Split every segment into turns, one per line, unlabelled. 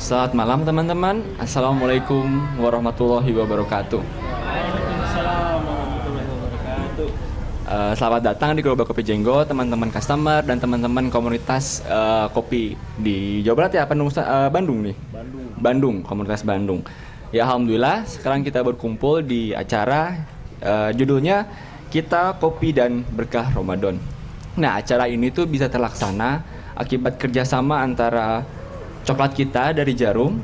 Selamat malam teman-teman. Assalamualaikum warahmatullahi wabarakatuh.
Waalaikumsalam warahmatullahi wabarakatuh.
Selamat datang di Gerobak Kopi Jenggo, teman-teman customer dan teman-teman komunitas kopi di Jawa Barat ya, Bandung nih. Bandung, komunitas Bandung. Ya alhamdulillah, sekarang kita berkumpul di acara judulnya Kita Kopi dan Berkah Ramadan. Nah, acara ini tuh bisa terlaksana akibat kerjasama antara Coklat Kita dari Jarum,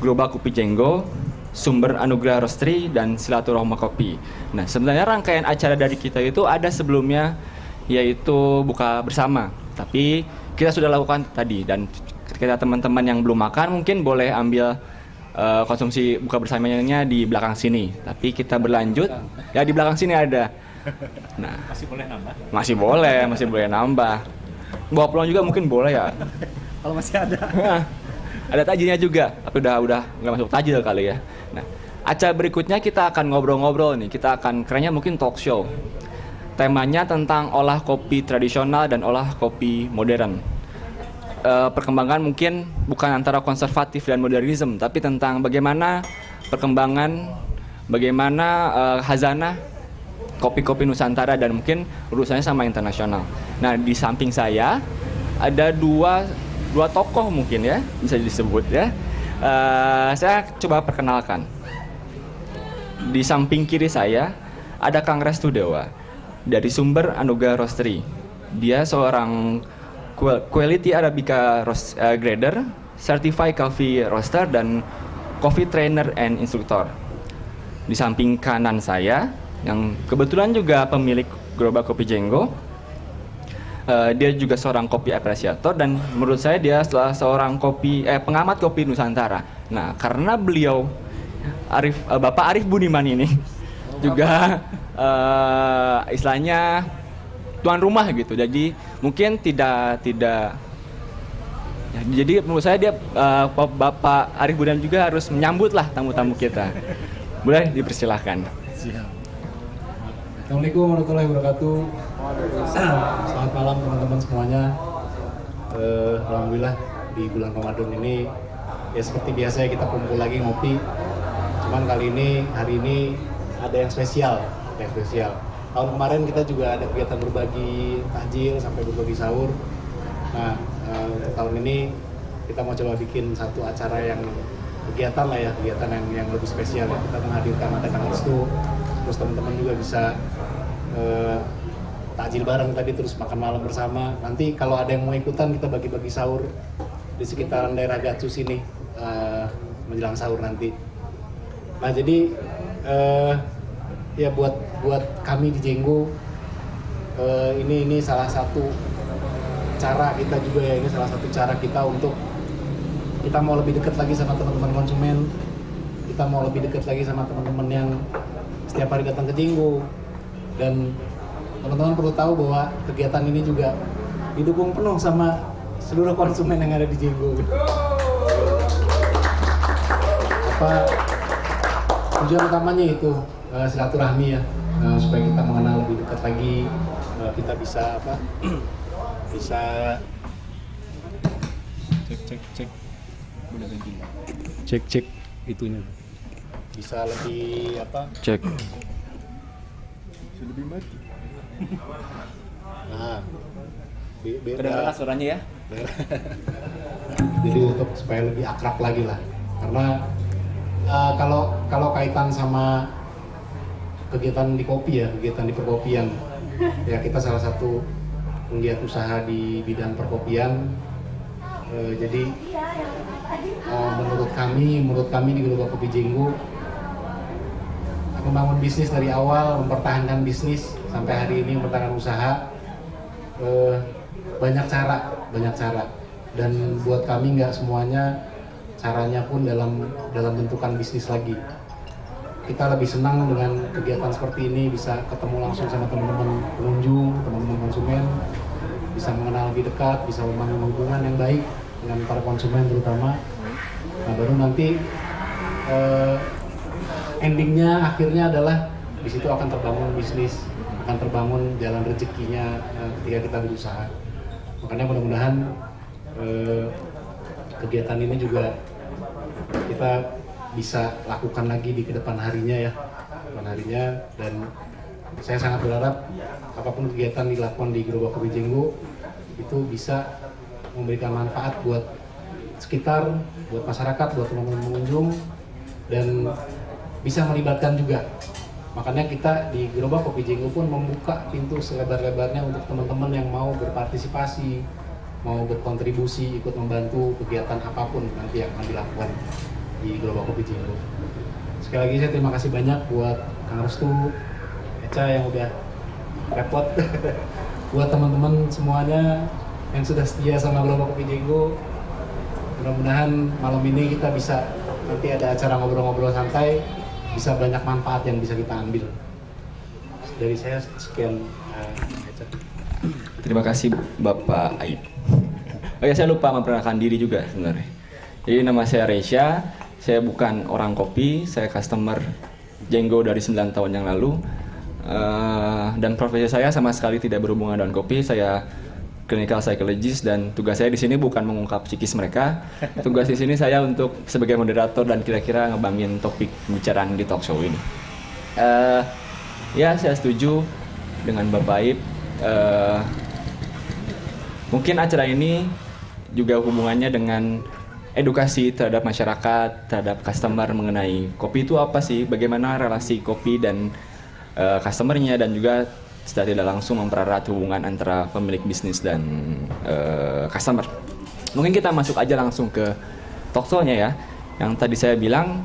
Gerobak Kopi Jenggo, Sumber Anugerah Roastery, dan Silaturahma Kopi. Nah, sebenarnya rangkaian acara dari kita itu ada sebelumnya, yaitu buka bersama. Tapi kita sudah lakukan tadi, dan ketika teman-teman yang belum makan mungkin boleh ambil konsumsi buka bersamanya di belakang sini. Tapi kita berlanjut, ya di belakang sini ada. Nah,
Masih boleh nambah?
masih boleh nambah. Bawa pulang juga mungkin boleh ya.
Kalau masih ada.
Nah, ada tajilnya juga, tapi udah nggak masuk tajil kali ya. Nah, acara berikutnya kita akan ngobrol-ngobrol nih. Kita akan kerennya mungkin talk show. Temanya tentang olah kopi tradisional dan olah kopi modern. Perkembangan mungkin bukan antara konservatif dan modernisme, tapi tentang bagaimana perkembangan, bagaimana khazanah kopi-kopi Nusantara dan mungkin urusannya sama internasional. Nah, di samping saya ada dua tokoh mungkin ya, bisa disebut ya. Saya coba perkenalkan. Di samping kiri saya ada Kang Restu Dewa dari Sumber Anugerah Roastery. Dia seorang Quality Arabica Grader, Certified Coffee Roaster, dan Coffee Trainer and Instructor. Di samping kanan saya, yang kebetulan juga pemilik Gerobak Kopi Jenggo, dia juga seorang kopi apresiator dan menurut saya dia seorang pengamat kopi Nusantara. Nah, karena beliau Bapak Arif Budiman ini juga istilahnya tuan rumah gitu. Jadi mungkin tidak ya, jadi menurut saya dia Bapak Arif Budiman juga harus menyambut lah tamu-tamu kita. Boleh dipersilahkan.
Siap. Assalamualaikum warahmatullahi wabarakatuh. Selamat malam teman-teman semuanya. Alhamdulillah di bulan Ramadan ini ya seperti biasa kita kumpul lagi ngopi. Cuman hari ini ada yang spesial. Tahun kemarin kita juga ada kegiatan berbagi takjil sampai berbagi sahur. Nah, untuk tahun ini kita mau coba bikin satu acara yang kegiatan yang lebih spesial ya. Kita menghadirkan ada Kang Restu, terus teman-teman juga bisa takjil bareng tadi, terus makan malam bersama. Nanti kalau ada yang mau ikutan kita bagi-bagi sahur di sekitaran daerah Gatsu sini menjelang sahur nanti. Nah jadi ya buat kami di Jenggo ini salah satu cara kita juga ya, ini salah satu cara kita untuk kita mau lebih dekat lagi sama teman-teman konsumen, kita mau lebih dekat lagi sama teman-teman yang setiap hari datang ke Jenggo. Dan teman-teman perlu tahu bahwa kegiatan ini juga didukung penuh sama seluruh konsumen yang ada di Jenggo. Tujuan utamanya itu silaturahmi ya, supaya kita mengenal lebih dekat lagi, kita bisa bisa cek itunya, bisa lebih
Cek.
lebih mati. Nah,
Kedengaran suaranya ya?
Jadi untuk supaya lebih akrab lagi lah, karena kalau kaitan sama kegiatan di kopi ya, kegiatan di perkopian ya, kita salah satu penggiat usaha di bidang perkopian. Jadi menurut kami di Gerobak Kopi Jenggo membangun bisnis dari awal, mempertahankan bisnis sampai hari ini, mempertahankan usaha. Banyak cara. Dan buat kami nggak semuanya caranya pun dalam bentukan bisnis lagi. Kita lebih senang dengan kegiatan seperti ini, bisa ketemu langsung sama teman-teman pengunjung, teman-teman konsumen, bisa mengenal lebih dekat, bisa membangun hubungan yang baik dengan para konsumen terutama. Nah, baru nanti endingnya, akhirnya adalah di situ akan terbangun bisnis, akan terbangun jalan rezekinya ketika kita berusaha. Makanya mudah-mudahan kegiatan ini juga kita bisa lakukan lagi di kedepan harinya dan saya sangat berharap apapun kegiatan dilakukan di Gerobak Kopi Jenggo itu bisa memberikan manfaat buat sekitar, buat masyarakat, buat teman-teman pengunjung, dan bisa melibatkan juga. Makanya kita di Gerobak Kopi Jenggo pun membuka pintu selebar-lebarnya untuk teman-teman yang mau berpartisipasi, mau berkontribusi, ikut membantu kegiatan apapun nanti yang akan dilakukan di Gerobak Kopi Jenggo. Sekali lagi saya terima kasih banyak buat Kang Restu, Eca yang udah repot, buat teman-teman semuanya yang sudah setia sama Gerobak Kopi Jenggo. Mudah-mudahan malam ini kita bisa, nanti ada acara ngobrol-ngobrol santai, bisa banyak manfaat yang bisa kita ambil. Dari saya sekian, Eca.
Terima kasih Bapak Aib. Oh ya, saya lupa memperkenalkan diri juga sebenarnya. Jadi nama saya Resya, saya bukan orang kopi, saya customer Jenggo dari 9 tahun yang lalu. Dan profesi saya sama sekali tidak berhubungan dengan kopi. Saya clinical psychologist dan tugas saya di sini bukan mengungkap psikis mereka. Tugas di sini saya untuk sebagai moderator dan kira-kira ngebangin topik pembicaraan di talk show ini. Ya, saya setuju dengan Bapak Aib. Mungkin acara ini juga hubungannya dengan edukasi terhadap masyarakat, terhadap customer mengenai kopi itu apa sih, bagaimana relasi kopi dan customernya, dan juga secara tidak langsung mempererat hubungan antara pemilik bisnis dan customer. Mungkin kita masuk aja langsung ke talk show-nya ya. Yang tadi saya bilang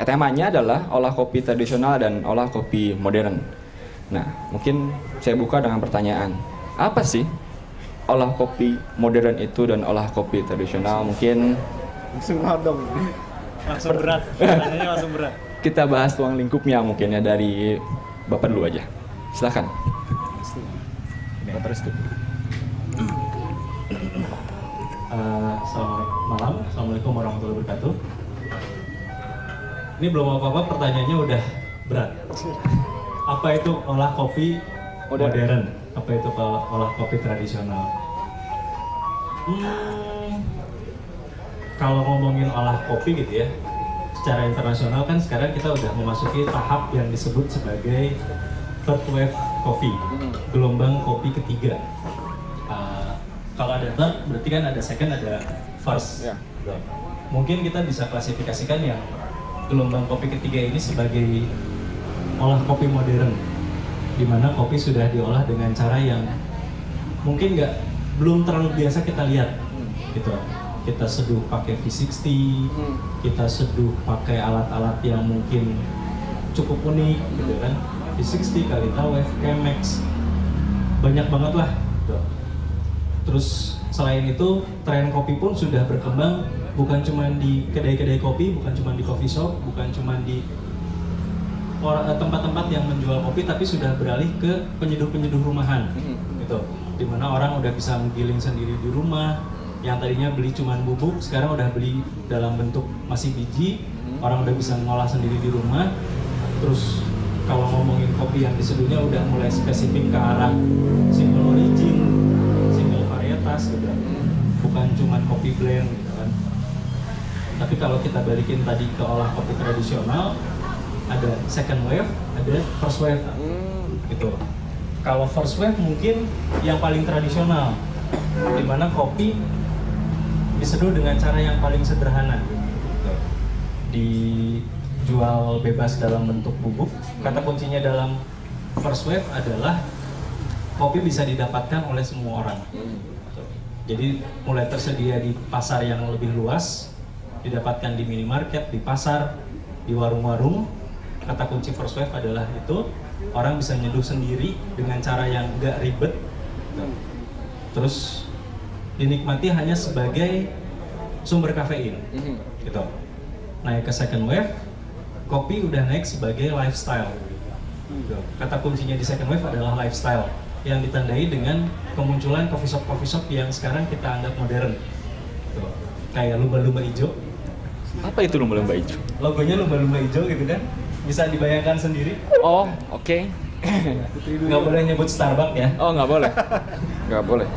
temanya adalah olah kopi tradisional dan olah kopi modern. Nah, mungkin saya buka dengan pertanyaan, apa sih olah kopi modern itu dan olah kopi tradisional? Mungkin
Langsung nodong. Langsung berat. Pertanyaannya langsung berat.
kita bahas tuang lingkupnya mungkin ya, dari Bapak dulu aja. Silakan. Bapak Restu.
Selamat malam, Assalamualaikum warahmatullahi wabarakatuh. Ini belum apa-apa, pertanyaannya udah berat. Apa itu olah kopi modern? Apa itu olah kopi tradisional? Kalau ngomongin olah kopi gitu ya, secara internasional kan sekarang kita udah memasuki tahap yang disebut sebagai third wave coffee, gelombang kopi ketiga. Kalau ada third, berarti kan ada second, ada first.
Ya.
Mungkin kita bisa klasifikasikan yang gelombang kopi ketiga ini sebagai olah kopi modern, di mana kopi sudah diolah dengan cara yang mungkin belum terlalu biasa kita lihat, gitu. Kita seduh pakai V60, kita seduh pakai alat-alat yang mungkin cukup unik, gitu kan. V60, Kalita Wave, Chemex, banyak banget lah. Gitu. Terus selain itu, tren kopi pun sudah berkembang, bukan cuma di kedai-kedai kopi, bukan cuma di coffee shop, bukan cuma di tempat-tempat yang menjual kopi, tapi sudah beralih ke penyeduh-penyeduh rumahan, gitu. Dimana orang udah bisa menggiling sendiri di rumah, yang tadinya beli cuma bubuk, sekarang udah beli dalam bentuk masih biji, orang udah bisa ngolah sendiri di rumah. Terus kalau ngomongin kopi yang diseduhnya udah mulai spesifik ke arah single origin, single varietas, gitu. Bukan cuma kopi blend, gitu kan. Tapi kalau kita balikin tadi ke olah kopi tradisional, ada second wave, ada first wave, gitu. Kalau first wave mungkin yang paling tradisional, di mana kopi diseduh dengan cara yang paling sederhana, gitu. Dijual bebas dalam bentuk bubuk. Kata kuncinya dalam first wave adalah kopi bisa didapatkan oleh semua orang. Jadi mulai tersedia di pasar yang lebih luas, didapatkan di minimarket, di pasar, di warung-warung, kata kunci first wave adalah itu orang bisa nyeduh sendiri dengan cara yang nggak ribet, terus dinikmati hanya sebagai sumber kafein, gitu. Naik ke second wave, kopi udah naik sebagai lifestyle. Gitu. Kata kuncinya di second wave adalah lifestyle yang ditandai dengan kemunculan coffee shop yang sekarang kita anggap modern. Gitu. Kayak lumba-lumba hijau.
Apa itu lumba-lumba hijau?
Logonya lumba-lumba hijau gitu kan? Bisa dibayangkan sendiri.
Oh, oke.
Nggak boleh nyebut Starbucks ya?
Oh, nggak boleh. Nggak boleh.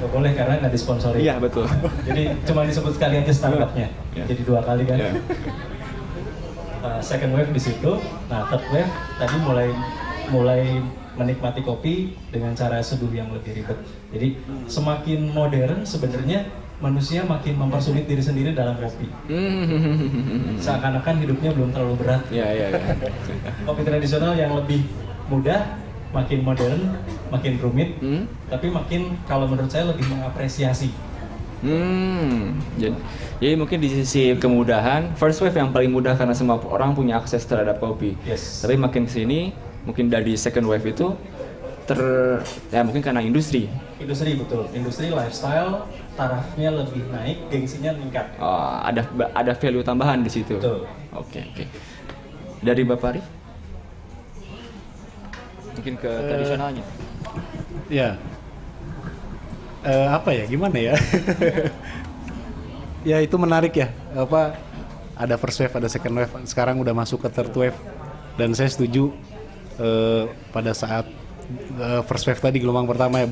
Nggak boleh karena nggak disponsori.
Iya, betul.
Jadi cuma disebut sekali aja Starbucks-nya.
Iya.
Jadi 2 kali kan.
Iya.
Second wave di situ. Nah, third wave tadi mulai menikmati kopi dengan cara seduh yang lebih ribet. Jadi semakin modern sebenarnya manusia makin mempersulit diri sendiri dalam kopi. Seakan-akan hidupnya belum terlalu berat.
Iya.
Kopi tradisional yang lebih mudah, makin modern, makin rumit, tapi makin kalau menurut saya lebih mengapresiasi.
Jadi mungkin di sisi kemudahan, first wave yang paling mudah karena semua orang punya akses terhadap kopi.
Yes.
Tapi makin kesini, mungkin dari second wave itu mungkin karena industri.
Industri betul, industri lifestyle, tarafnya lebih naik, gengsinya meningkat.
Oh, ada value tambahan di situ.
Betul.
Oke. Dari Bapak Arif? Mungkin ke tradisionalnya.
Ya. Apa ya? Gimana ya? Ya itu menarik ya. Ada first wave, ada second wave. Sekarang udah masuk ke third wave. Dan saya setuju pada saat first wave tadi gelombang pertama ya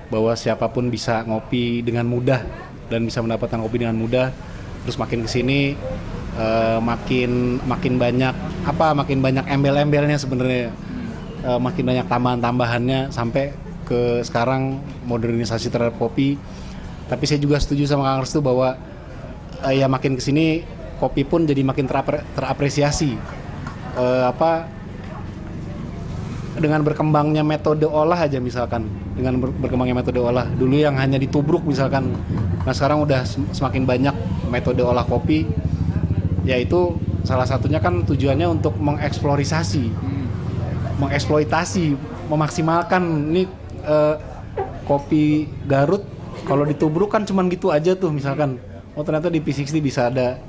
bahwa siapapun bisa ngopi dengan mudah dan bisa mendapatkan kopi dengan mudah. Terus makin kesini makin banyak embel-embelnya sebenarnya, makin banyak tambahan-tambahannya sampai ke sekarang modernisasi terhadap kopi. Tapi saya juga setuju sama Kang Restu bahwa ya makin kesini kopi pun jadi makin terapresiasi. Dengan berkembangnya metode olah aja misalkan, dengan berkembangnya metode olah dulu yang hanya ditubruk misalkan, nah sekarang udah semakin banyak metode olah kopi, yaitu salah satunya kan tujuannya untuk mengeksploitasi, memaksimalkan ini kopi Garut kalau ditubruk kan cuman gitu aja tuh misalkan, oh ternyata di P60 bisa ada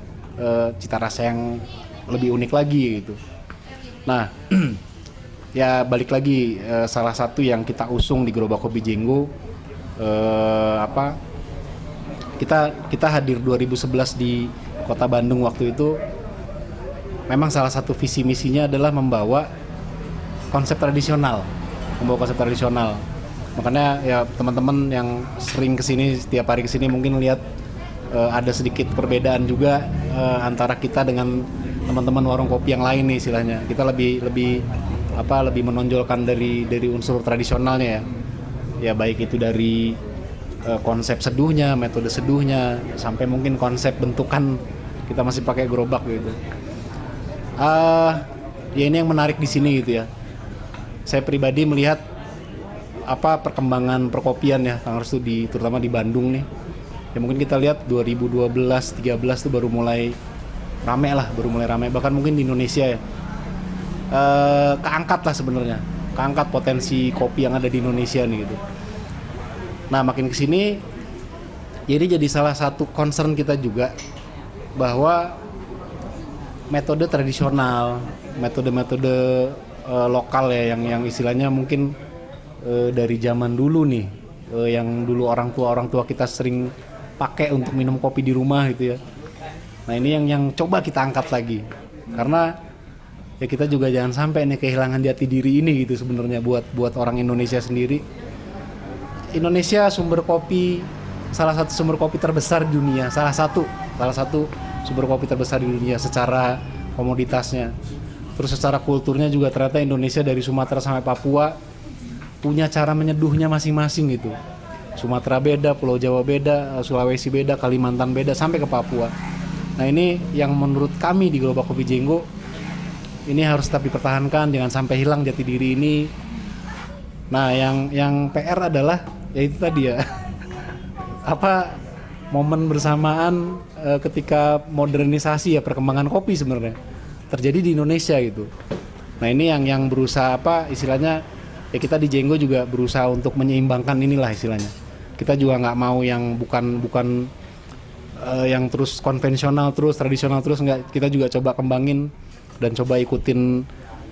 cita rasa yang lebih unik lagi gitu. Nah ya balik lagi, salah satu yang kita usung di Gerobak Kopi Jenggo, kita hadir 2011 di Kota Bandung waktu itu. Memang salah satu visi misinya adalah membawa konsep tradisional. Makanya ya teman-teman yang sering kesini, setiap hari kesini mungkin lihat ada sedikit perbedaan juga antara kita dengan teman-teman warung kopi yang lain nih istilahnya. Kita lebih menonjolkan dari unsur tradisionalnya ya baik itu dari konsep seduhnya, metode seduhnya, sampai mungkin konsep bentukan kita masih pakai gerobak gitu. Ya ini yang menarik di sini gitu ya. Saya pribadi melihat perkembangan perkopian ya Kang Restu terutama di Bandung nih. Ya mungkin kita lihat 2012-13 tuh baru mulai rame, bahkan mungkin di Indonesia ya. Keangkat potensi kopi yang ada di Indonesia nih gitu. Nah makin kesini jadi salah satu concern kita juga bahwa metode tradisional, metode lokal ya yang istilahnya mungkin dari zaman dulu nih, yang dulu orang tua kita sering pakai untuk minum kopi di rumah gitu ya. Nah ini yang coba kita angkat lagi, karena ya kita juga jangan sampai nih kehilangan jati diri ini gitu sebenarnya buat orang Indonesia sendiri. Indonesia salah satu sumber kopi terbesar di dunia, salah satu sumber kopi terbesar di dunia secara komoditasnya. Terus secara kulturnya juga ternyata Indonesia dari Sumatera sampai Papua punya cara menyeduhnya masing-masing gitu. Sumatera beda, Pulau Jawa beda, Sulawesi beda, Kalimantan beda, sampai ke Papua. Nah ini yang menurut kami di Gerobak Kopi Jenggo ini harus tetap dipertahankan, jangan sampai hilang jati diri ini. Nah, yang PR adalah ya itu tadi ya. Momen bersamaan ketika modernisasi ya perkembangan kopi sebenarnya. terjadi di Indonesia gitu. Nah ini yang berusaha istilahnya ya kita di Jenggo juga berusaha untuk menyeimbangkan inilah istilahnya. Kita juga nggak mau yang bukan yang terus konvensional terus tradisional terus, nggak. Kita juga coba kembangin dan coba ikutin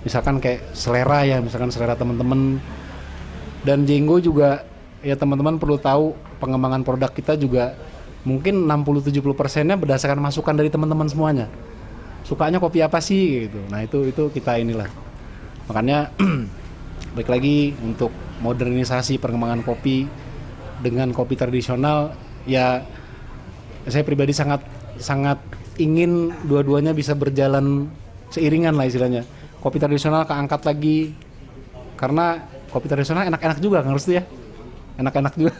misalkan kayak selera ya, misalkan selera teman-teman. Dan Jenggo juga ya teman-teman perlu tahu pengembangan produk kita juga mungkin 60-70%-nya berdasarkan masukan dari teman-teman semuanya. Sukanya kopi apa sih gitu. Nah itu kita inilah. Makanya balik lagi untuk modernisasi perkembangan kopi dengan kopi tradisional, ya saya pribadi sangat ingin dua-duanya bisa berjalan seiringan lah istilahnya. Kopi tradisional keangkat lagi karena kopi tradisional enak-enak juga kan Restu ya. Enak-enak juga.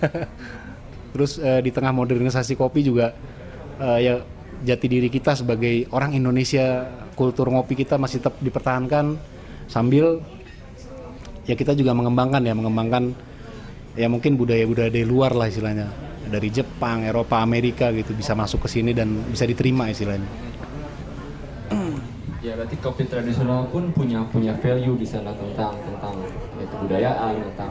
Terus di tengah modernisasi kopi juga ya jati diri kita sebagai orang Indonesia, kultur ngopi kita masih tetap dipertahankan sambil ya kita juga mengembangkan ya mungkin budaya-budaya dari luar lah istilahnya, dari Jepang, Eropa, Amerika gitu bisa masuk ke sini dan bisa diterima istilahnya.
Ya berarti kopi tradisional pun punya value di sana tentang ya, kebudayaan, tentang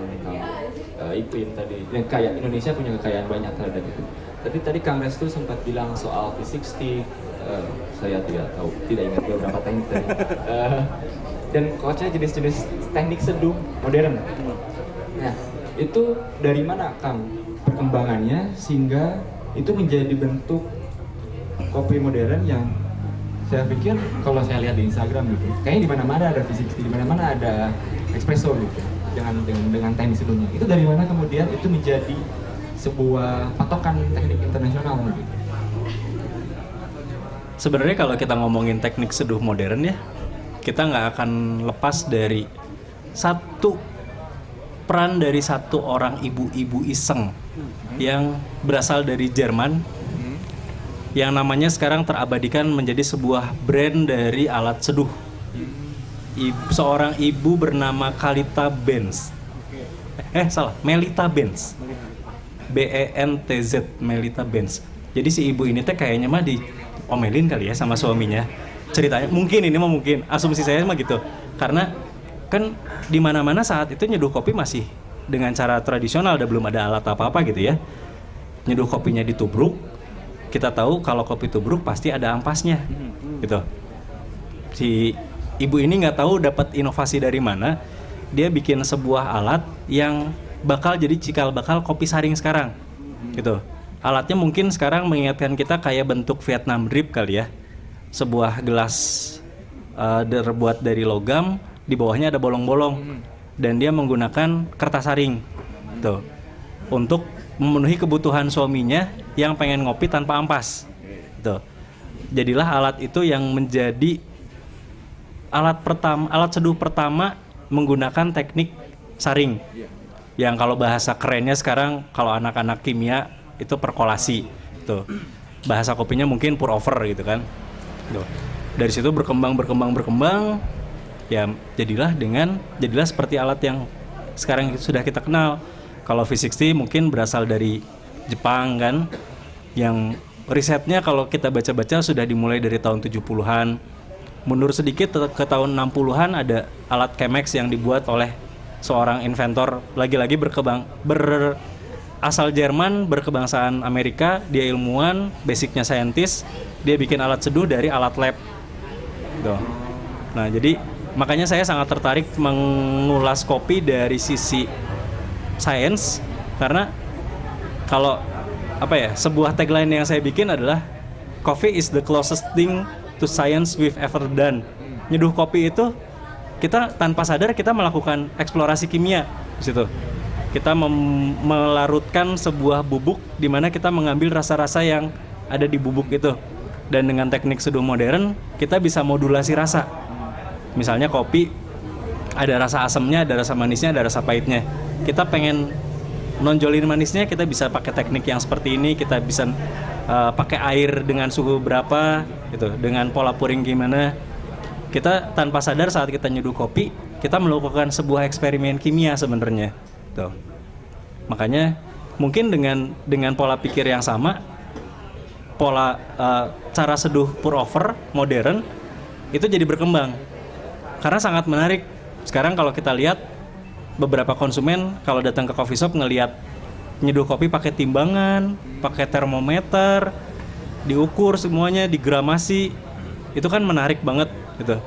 iklim tadi. Dan kayak Indonesia punya kekayaan banyak terhadap itu. Tadi Kang Restu sempat bilang soal V60, saya tidak ingat beberapa teknik tadi. Dan coachnya jenis-jenis teknik seduh modern. Nah, itu dari mana Kang perkembangannya sehingga itu menjadi bentuk kopi modern yang saya pikir kalau saya lihat di Instagram gitu, kayaknya di mana-mana ada V60, di mana-mana ada espresso gitu, dengan teknik seduhnya. Itu dari mana kemudian itu menjadi sebuah patokan teknik internasional gitu?
Sebenarnya kalau kita ngomongin teknik seduh modern ya, kita nggak akan lepas dari peran dari satu orang ibu-ibu iseng yang berasal dari Jerman, yang namanya sekarang terabadikan menjadi sebuah brand dari alat seduh. Seorang ibu bernama Melita Benz. BENTZ, Melita Benz. Jadi si ibu ini kayaknya mah diomelin kali ya sama suaminya. Ceritanya mungkin asumsi saya mah gitu. Karena kan di mana-mana saat itu nyeduh kopi masih dengan cara tradisional, belum ada alat apa-apa gitu ya. Nyeduh kopinya ditubruk. Kita tahu kalau kopi tubruk pasti ada ampasnya. Gitu. Si ibu ini nggak tahu dapat inovasi dari mana. Dia bikin sebuah alat yang bakal jadi cikal bakal kopi saring sekarang gitu. Alatnya mungkin sekarang mengingatkan kita kayak bentuk Vietnam drip kali ya, sebuah gelas terbuat dari logam, di bawahnya ada bolong-bolong dan dia menggunakan kertas saring gitu, untuk memenuhi kebutuhan suaminya yang pengen ngopi tanpa ampas gitu. Jadilah alat itu yang menjadi alat seduh pertama menggunakan teknik saring. Yang kalau bahasa kerennya sekarang kalau anak-anak kimia itu perkolasi gitu. Bahasa kopinya mungkin pour over gitu kan. Tuh. Dari situ berkembang ya jadilah seperti alat yang sekarang sudah kita kenal. Kalau V60 mungkin berasal dari Jepang kan, yang risetnya kalau kita baca-baca sudah dimulai dari tahun 70-an. Mundur sedikit ke tahun 60-an ada alat Chemex yang dibuat oleh seorang inventor, lagi-lagi berasal Jerman, berkebangsaan Amerika. Dia ilmuwan, basicnya saintis. Dia bikin alat seduh dari alat lab. Tuh. Nah, jadi makanya saya sangat tertarik mengulas kopi dari sisi sains, karena kalau sebuah tagline yang saya bikin adalah coffee is the closest thing to science we've ever done. Nyeduh kopi itu kita tanpa sadar kita melakukan eksplorasi kimia di situ. Kita melarutkan sebuah bubuk di mana kita mengambil rasa-rasa yang ada di bubuk itu. Dan dengan teknik seduh modern, kita bisa modulasi rasa. Misalnya kopi ada rasa asamnya, ada rasa manisnya, ada rasa pahitnya. Kita pengen nonjolin manisnya, kita bisa pakai teknik yang seperti ini. Kita bisa pakai air dengan suhu berapa gitu, dengan pola pouring gimana. Kita tanpa sadar saat kita nyeduh kopi, kita melakukan sebuah eksperimen kimia sebenarnya. Tuh. Makanya mungkin dengan pola pikir yang sama, cara seduh pour over modern itu jadi berkembang karena sangat menarik. Sekarang kalau kita lihat beberapa konsumen kalau datang ke coffee shop ngelihat nyeduh kopi pakai timbangan, pakai termometer, diukur semuanya, digramasi, itu kan menarik banget gitu.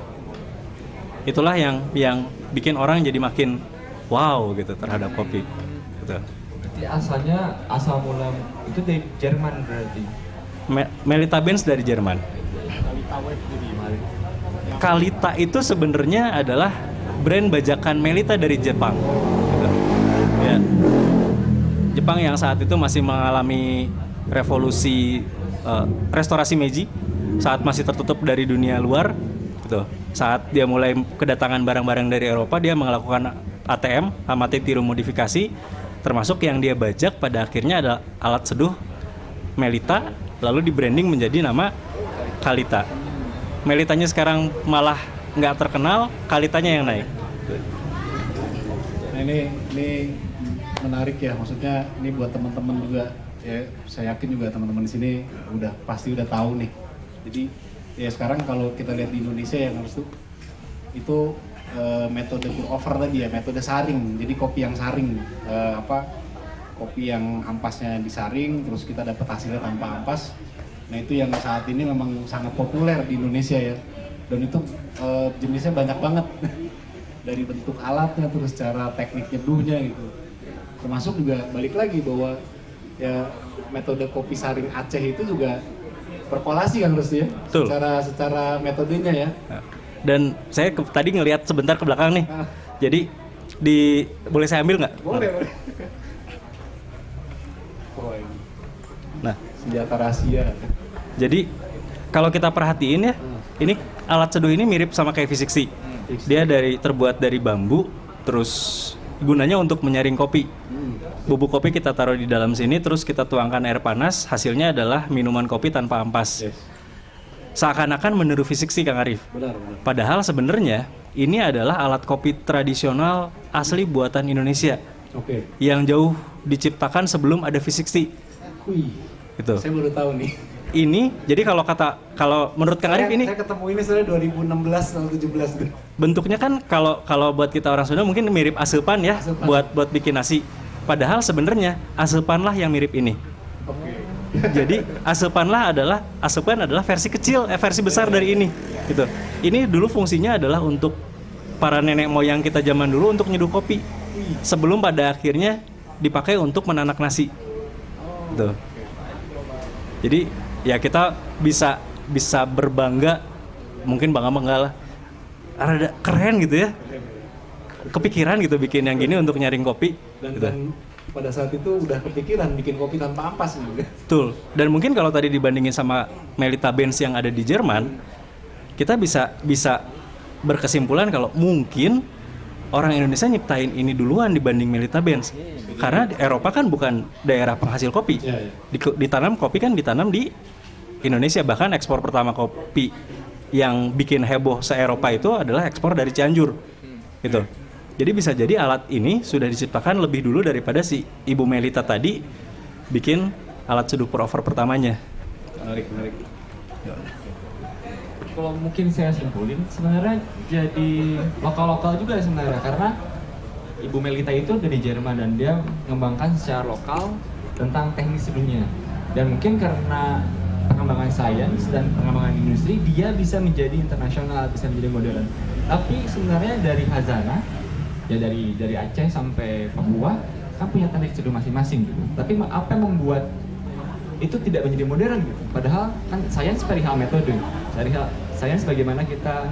Itulah yang bikin orang jadi makin wow gitu terhadap kopi gitu.
Berarti asal mula itu dari Jerman berarti.
Melita Benz dari Jerman. Kalita itu sebenarnya adalah brand bajakan Melita dari Jepang gitu. Ya. Jepang yang saat itu masih mengalami revolusi restorasi Meiji, saat masih tertutup dari dunia luar gitu. Saat dia mulai kedatangan barang-barang dari Eropa, dia melakukan ATM, amati tiru modifikasi, termasuk yang dia bajak pada akhirnya adalah alat seduh Melita, lalu di branding menjadi nama Kalita. Melitanya sekarang malah nggak terkenal, Kalitanya yang naik.
Nah ini menarik ya, maksudnya ini buat teman-teman juga ya, saya yakin juga teman-teman di sini pasti udah tahu nih. Jadi ya sekarang kalau kita lihat di Indonesia yang harus itu metode pour over tadi ya, metode saring. Jadi kopi yang saring, kopi yang ampasnya disaring, terus kita dapat hasilnya tanpa ampas. Nah itu yang saat ini memang sangat populer di Indonesia ya, dan itu jenisnya banyak banget dari bentuk alatnya terus cara teknik nyeduhnya gitu. Termasuk juga balik lagi bahwa ya metode kopi saring Aceh itu juga berkolasi kan terus ya.
Betul.
Secara metodenya ya.
Dan saya tadi ngelihat sebentar ke belakang nih. Jadi boleh saya ambil nggak?
Boleh.
Nah,
senjata rahasia.
jadi kalau kita perhatiin ya, ini alat seduh ini mirip sama kayak V60. Dia terbuat dari bambu, terus gunanya untuk menyaring kopi. Bubuk kopi kita taruh di dalam sini, terus kita tuangkan air panas, hasilnya adalah minuman kopi tanpa ampas.
Yes.
Seakan-akan meniru V60, Kang Arif.
Benar.
Padahal sebenarnya ini adalah alat kopi tradisional asli buatan Indonesia.
Oke.
Yang jauh diciptakan sebelum ada V60.
Wih.
Gitu.
Saya baru tahu nih.
Ini jadi kalau menurut Kang Arif ini
saya ketemu ini sebenarnya 2016 atau 17 gitu.
bentuknya kan kalau buat kita orang Sunda mungkin mirip asepan ya,
Asepan.
buat bikin nasi. Padahal sebenarnya asepanlah yang mirip ini.
Oke.
Jadi asepan adalah versi kecil, versi besar dari ini. Gitu. Ini dulu fungsinya adalah untuk para nenek moyang kita zaman dulu untuk nyeduh kopi. Sebelum pada akhirnya dipakai untuk menanak nasi. Gitu. Jadi ya kita bisa berbangga, mungkin bangga lah. Ada keren gitu ya. Kepikiran gitu bikin yang gini untuk nyaring kopi.
Dan pada saat itu udah kepikiran bikin kopi tanpa ampas gitu.
Betul. Dan mungkin kalau tadi dibandingin sama Melita Benz yang ada di Jerman, kita bisa berkesimpulan kalau mungkin orang Indonesia nyiptain ini duluan dibanding Melita Benz. Karena di Eropa kan bukan daerah penghasil kopi. Ditanam kopi kan ditanam di Indonesia, bahkan ekspor pertama kopi yang bikin heboh se-Eropa itu adalah ekspor dari Cianjur. Gitu. Jadi bisa jadi alat ini sudah diciptakan lebih dulu daripada si Ibu Melita tadi bikin alat seduh pour over pertamanya.
Menarik.
Kalau mungkin saya simpulin, sebenarnya jadi lokal-lokal juga sebenarnya, karena Ibu Melita itu dari Jerman dan dia mengembangkan secara lokal tentang teknik seduhnya. Dan mungkin karena pengembangan sains dan pengembangan industri, dia bisa menjadi internasional, bisa menjadi modern. Tapi sebenarnya dari Hazana, ya dari Aceh sampai Papua, kan punya teknik seduh masing-masing gitu. Tapi apa yang membuat itu tidak menjadi modern gitu? Padahal kan sains perihal metode, perihal sains bagaimana kita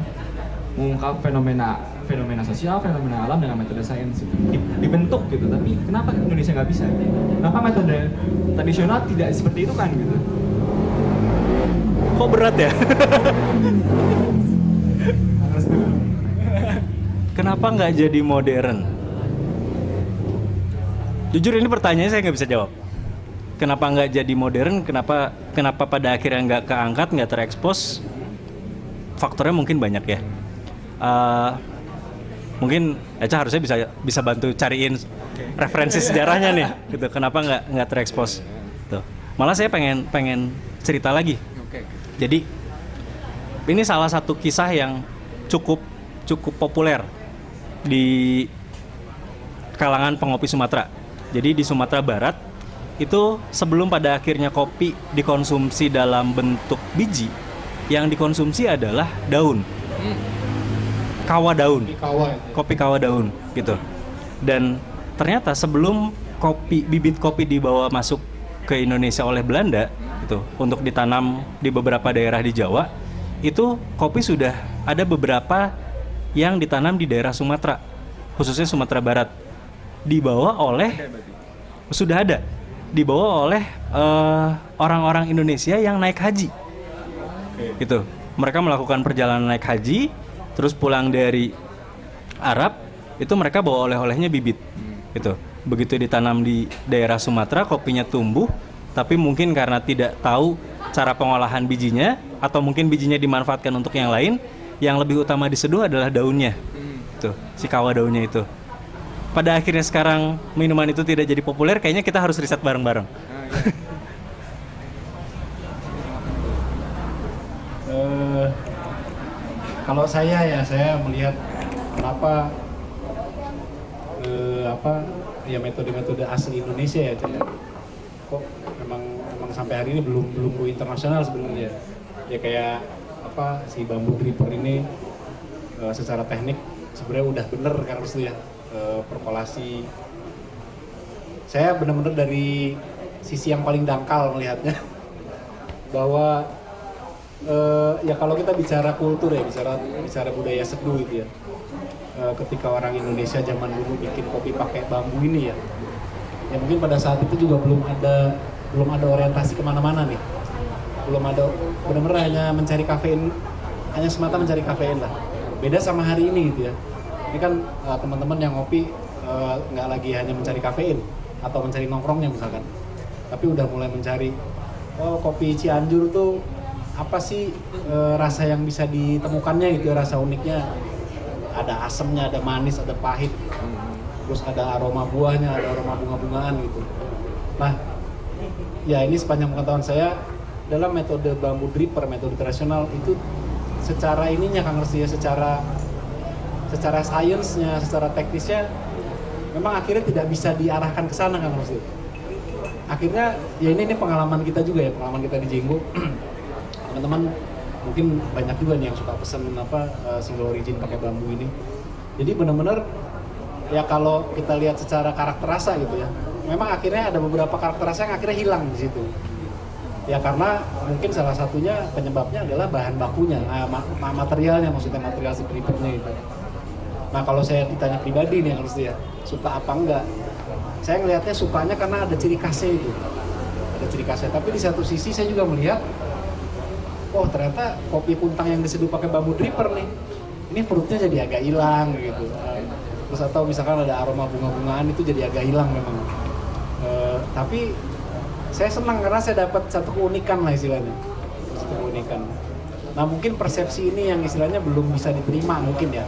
mengungkap fenomena sosial, fenomena alam dengan metode sains gitu. Dibentuk gitu. Tapi kenapa Indonesia nggak bisa? Kenapa metode tradisional tidak seperti itu kan gitu?
Kok berat ya? Kenapa nggak jadi modern? Jujur ini pertanyaannya saya nggak bisa jawab. Kenapa nggak jadi modern? Kenapa pada akhirnya nggak keangkat, nggak terekspos? Faktornya mungkin banyak ya. Mungkin Eca harusnya bisa bantu cariin referensi sejarahnya nih. Gitu. Kenapa nggak terekspos? Tuh. Malah saya pengen cerita lagi. Jadi ini salah satu kisah yang cukup populer di kalangan pengopi Sumatera. Jadi di Sumatera Barat itu sebelum pada akhirnya kopi dikonsumsi dalam bentuk biji, yang dikonsumsi adalah daun, kawa daun, kopi kawa daun gitu. Dan ternyata sebelum bibit kopi dibawa masuk ke Indonesia oleh Belanda gitu untuk ditanam di beberapa daerah di Jawa, itu kopi sudah ada beberapa yang ditanam di daerah Sumatera, khususnya Sumatera Barat, dibawa oleh orang-orang Indonesia yang naik haji. Gitu. Mereka melakukan perjalanan naik haji, terus pulang dari Arab, itu mereka bawa oleh-olehnya bibit. Gitu. Begitu ditanam di daerah Sumatera, kopinya tumbuh, tapi mungkin karena tidak tahu cara pengolahan bijinya, atau mungkin bijinya dimanfaatkan untuk yang lain, yang lebih utama diseduh adalah daunnya. Tuh, si kawa daunnya itu. Pada akhirnya sekarang minuman itu tidak jadi populer, kayaknya kita harus riset bareng-bareng.
Kalau saya melihat kenapa metode-metode asli Indonesia ya, kok memang sampai hari ini belum go internasional sebenarnya. Ya kayak si bambu dripper ini secara teknik sebenarnya udah bener kan harus ya. Perkolasi, saya benar-benar dari sisi yang paling dangkal melihatnya bahwa ya kalau kita bicara kultur ya, bicara budaya seduh gitu ya, ketika orang Indonesia zaman dulu bikin kopi pakai bambu ini ya mungkin pada saat itu juga belum ada orientasi kemana-mana nih, belum ada benar-benar hanya mencari kafein, hanya semata mencari kafein lah. Beda sama hari ini gitu ya. Ini kan teman-teman yang ngopi nggak lagi hanya mencari kafein atau mencari nongkrongnya misalkan, tapi udah mulai mencari kopi Cianjur tuh apa sih rasa yang bisa ditemukannya gitu, rasa uniknya, ada asemnya, ada manis, ada pahit, terus ada aroma buahnya, ada aroma bunga-bungaan gitu. Nah, ya ini sepanjang pengetahuan saya dalam metode bambu dripper, metode tradisional itu secara ininya Kang Resi ya, secara sainsnya, secara teknisnya memang akhirnya tidak bisa diarahkan ke sana kan maksudnya. Akhirnya ya ini pengalaman kita juga ya, pengalaman kita di Jenggo. Teman-teman mungkin banyak juga nih yang suka pesen single origin pakai bambu ini. Jadi benar-benar ya kalau kita lihat secara karakter rasa gitu ya, memang akhirnya ada beberapa karakter rasa yang akhirnya hilang di situ. Ya karena mungkin salah satunya penyebabnya adalah bahan bakunya, materialnya, maksudnya material si drippernya itu. Nah kalau saya ditanya pribadi nih harus ya, suka apa enggak? Saya ngelihatnya sukanya karena ada ciri khasnya itu, ada ciri khasnya. Tapi di satu sisi saya juga melihat, ternyata kopi kuntang yang diseduh pakai bambu dripper nih, ini fruitnya jadi agak hilang gitu. Terus atau misalkan ada aroma bunga-bungaan itu jadi agak hilang memang. Tapi saya senang karena saya dapat satu keunikan lah istilahnya, satu keunikan. Nah mungkin persepsi ini yang istilahnya belum bisa diterima mungkin ya.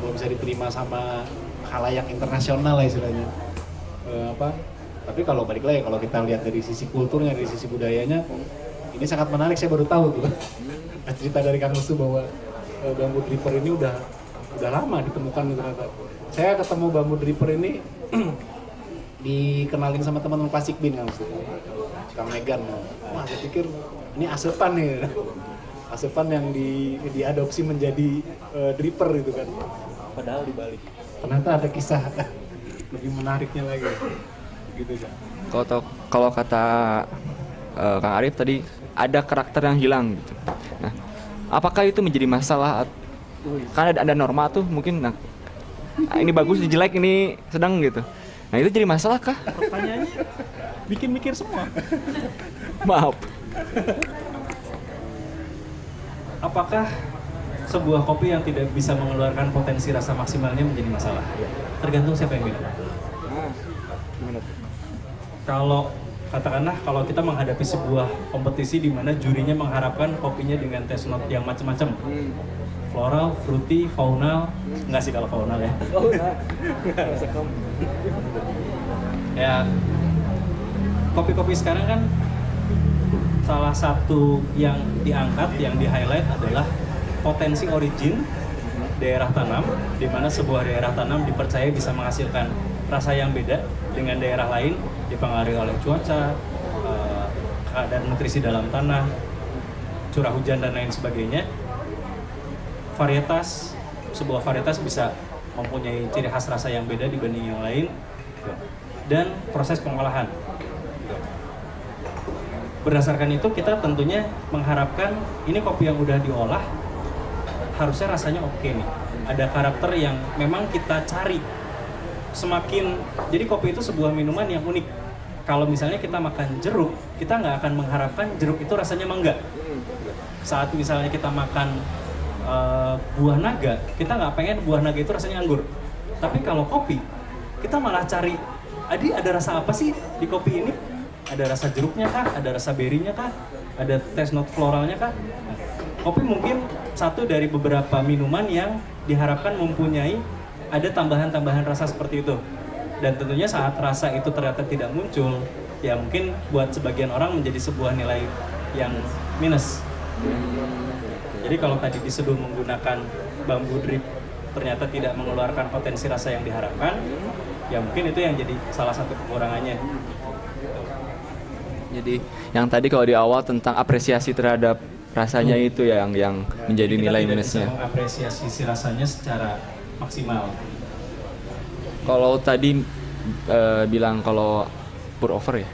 Belum bisa diterima sama khalayak internasional lah istilahnya. Tapi kalau balik lagi, kalau kita lihat dari sisi kulturnya, dari sisi budayanya, ini sangat menarik. Saya baru tahu tuh cerita dari Kang Lesu bahwa bambu dripper ini udah lama ditemukan ternyata. Saya ketemu bambu dripper ini dikenalin sama teman-teman Plastic Bean Kang Lesu, Kang Megan. Wah saya pikir ini asepan nih, asepan yang diadopsi menjadi dripper gitu kan. Padahal dibalik. Ternyata ada kisah lebih menariknya lagi. Gitu kan.
Kalau kata Kang Arif tadi ada karakter yang hilang gitu. Nah, apakah itu menjadi masalah? Kan ada norma tuh mungkin. Nah, ini bagus, ini jelek, ini sedang gitu. Nah itu jadi masalah kah?
Pertanyaannya bikin mikir semua.
Maaf.
Apakah sebuah kopi yang tidak bisa mengeluarkan potensi rasa maksimalnya menjadi masalah? Tergantung siapa yang bilang. Kalau katakanlah kalau kita menghadapi sebuah kompetisi di mana jurinya mengharapkan kopinya dengan taste note yang macam-macam, floral, fruity, faunal, enggak sih kalau faunal ya. Ya, kopi-kopi sekarang kan salah satu yang diangkat, yang di-highlight adalah potensi origin daerah tanam, di mana sebuah daerah tanam dipercaya bisa menghasilkan rasa yang beda dengan daerah lain, dipengaruhi oleh cuaca, keadaan nutrisi dalam tanah, curah hujan dan lain sebagainya. Sebuah varietas bisa mempunyai ciri khas rasa yang beda dibanding yang lain, dan proses pengolahan. Berdasarkan itu kita tentunya mengharapkan ini kopi yang udah diolah harusnya rasanya oke nih. Ada karakter yang memang kita cari. Jadi kopi itu sebuah minuman yang unik. Kalau misalnya kita makan jeruk, kita nggak akan mengharapkan jeruk itu rasanya mangga. Saat misalnya kita makan buah naga, kita nggak pengen buah naga itu rasanya anggur. Tapi kalau kopi, kita malah cari, ada rasa apa sih di kopi ini? Ada rasa jeruknya kah? Ada rasa berinya kah? Ada taste note floralnya kah? Kopi mungkin satu dari beberapa minuman yang diharapkan mempunyai ada tambahan-tambahan rasa seperti itu. Dan tentunya saat rasa itu ternyata tidak muncul, ya mungkin buat sebagian orang menjadi sebuah nilai yang minus. Jadi kalau tadi diseduh menggunakan bambu drip ternyata tidak mengeluarkan potensi rasa yang diharapkan, ya mungkin itu yang jadi salah satu kekurangannya.
Jadi yang tadi kalau di awal tentang apresiasi terhadap rasanya itu ya yang menjadi
Kita
nilai
tidak
minusnya.
bisa mengapresiasi si rasanya secara maksimal.
Kalau tadi bilang kalau pour over ya.